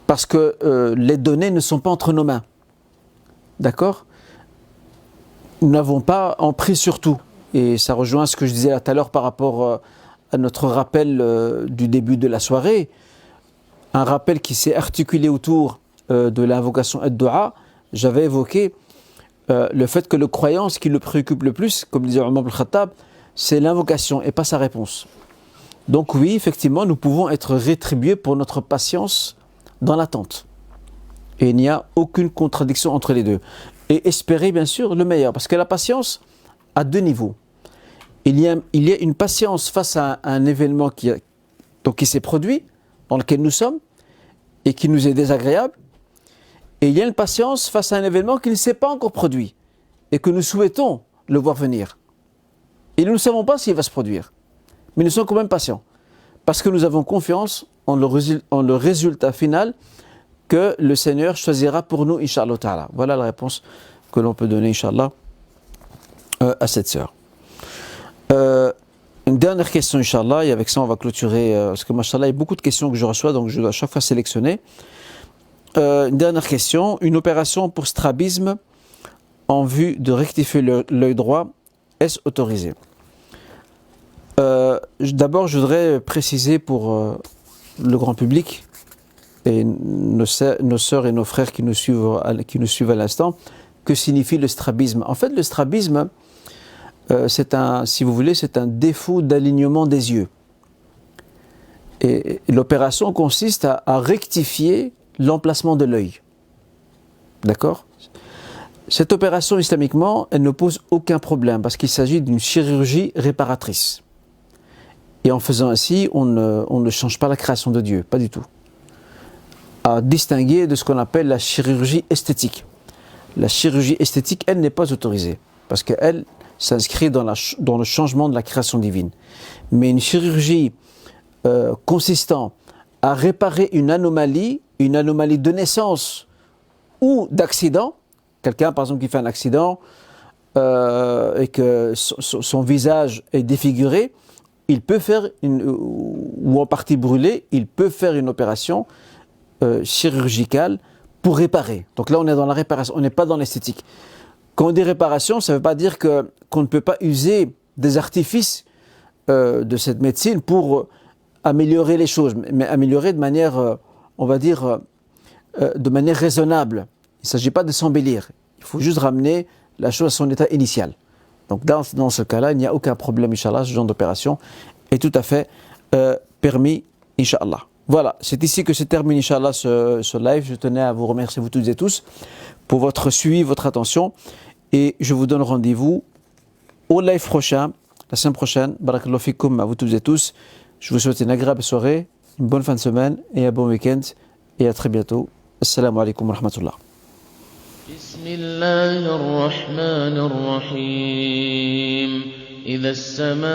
parce que les données ne sont pas entre nos mains, d'accord ? Nous n'avons pas emprise sur tout, et ça rejoint ce que je disais tout à l'heure par rapport à notre rappel du début de la soirée, un rappel qui s'est articulé autour de l'invocation ad-du'a. J'avais évoqué le fait que le croyant, ce qui le préoccupe le plus, comme disait Omar ibn Khattab, c'est l'invocation et pas sa réponse. Donc oui, effectivement, nous pouvons être rétribués pour notre patience dans l'attente. Et il n'y a aucune contradiction entre les deux. Et espérer, bien sûr, le meilleur. Parce que la patience a deux niveaux. Il y a une patience face à un événement qui s'est produit, dans lequel nous sommes, et qui nous est désagréable. Et il y a une patience face à un événement qui ne s'est pas encore produit, et que nous souhaitons le voir venir. Et nous ne savons pas s'il va se produire. Mais nous sommes quand même patients. Parce que nous avons confiance en le résultat final que le Seigneur choisira pour nous, Inch'Allah Ta'ala. Voilà la réponse que l'on peut donner, Inch'Allah, à cette sœur. Une dernière question, Inch'Allah, et avec ça on va clôturer, parce que, Masha'Allah, il y a beaucoup de questions que je reçois, donc je dois à chaque fois sélectionner. Une dernière question, une opération pour strabisme en vue de rectifier l'œil droit, est-ce autorisé ? D'abord, je voudrais préciser pour le grand public et nos sœurs et nos frères qui nous suivent à l'instant, que signifie le strabisme. En fait, le strabisme, si vous voulez, c'est un défaut d'alignement des yeux. Et l'opération consiste à rectifier l'emplacement de l'œil. D'accord ? Cette opération, islamiquement, elle ne pose aucun problème parce qu'il s'agit d'une chirurgie réparatrice. Et en faisant ainsi, on ne change pas la création de Dieu, pas du tout. À distinguer de ce qu'on appelle la chirurgie esthétique. La chirurgie esthétique, elle n'est pas autorisée parce qu'elle s'inscrit dans le changement de la création divine. Mais une chirurgie consistant à réparer une anomalie de naissance ou d'accident, quelqu'un par exemple qui fait un accident et que son visage est défiguré, il peut faire ou en partie brûlé, il peut faire une opération chirurgicale pour réparer. Donc là on est dans la réparation, on n'est pas dans l'esthétique. Quand on dit réparation, ça ne veut pas dire qu'on ne peut pas user des artifices de cette médecine pour améliorer les choses, mais améliorer de manière, on va dire, de manière raisonnable. Il ne s'agit pas de s'embellir, il faut juste ramener la chose à son état initial. Donc dans ce cas-là, il n'y a aucun problème, Inch'Allah, ce genre d'opération est tout à fait permis, Inch'Allah. Voilà, c'est ici que se termine, Inch'Allah, ce live. Je tenais à vous remercier, vous toutes et tous, pour votre suivi, votre attention. Et je vous donne rendez-vous au live prochain, la semaine prochaine. Barakallahu fikoum à vous toutes et tous. Je vous souhaite une agréable soirée, une bonne fin de semaine et un bon week-end. Et à très bientôt. Assalamu alaikum wa rahmatullah. بسم الله الرحمن الرحيم إذا السماء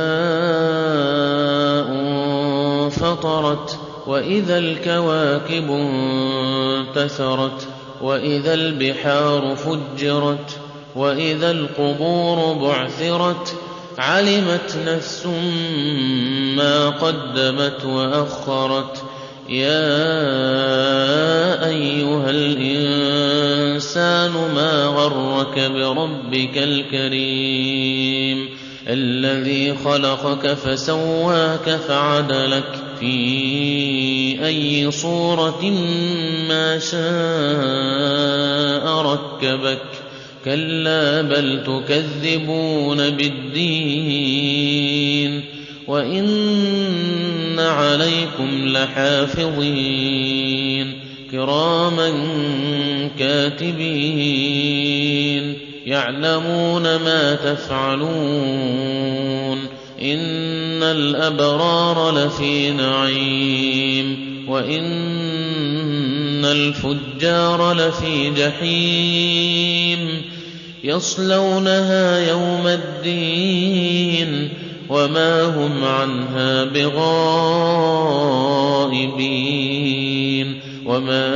انفطرت وإذا الكواكب انتثرت وإذا البحار فجرت وإذا القبور بعثرت علمت نفس ما قدمت وأخرت يا أيها الإنسان ما غرك بربك الكريم الذي خلقك فسواك فعدلك في أي صورة ما شاء ركبك كلا بل تكذبون بالدين وإن عليكم لحافظين كراما كاتبين يعلمون ما تفعلون إِنَّ الْأَبْرَارَ لَفِي نَعِيمٍ وَإِنَّ الْفُجَّارَ لَفِي جَحِيمٍ يَصْلَوْنَهَا يَوْمَ الدِّينِ وَمَا هُمْ عَنْهَا بِغَائِبِينَ وَمَا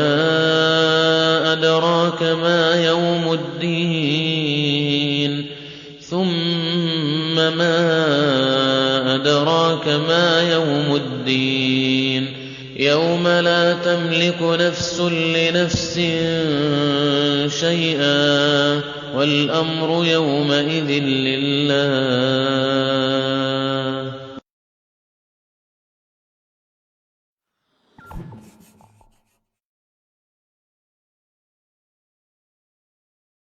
أَدْرَاكَ مَا يَوْمُ الدِّينِ ثُمَّ مَا أَدْرَاكَ مَا يَوْمُ الدِّينِ يَوْمَ لَا تَمْلِكُ نَفْسٌ لِّنَفْسٍ شَيْئًا وَالْأَمْرُ يَوْمَئِذٍ لِّلَّهِ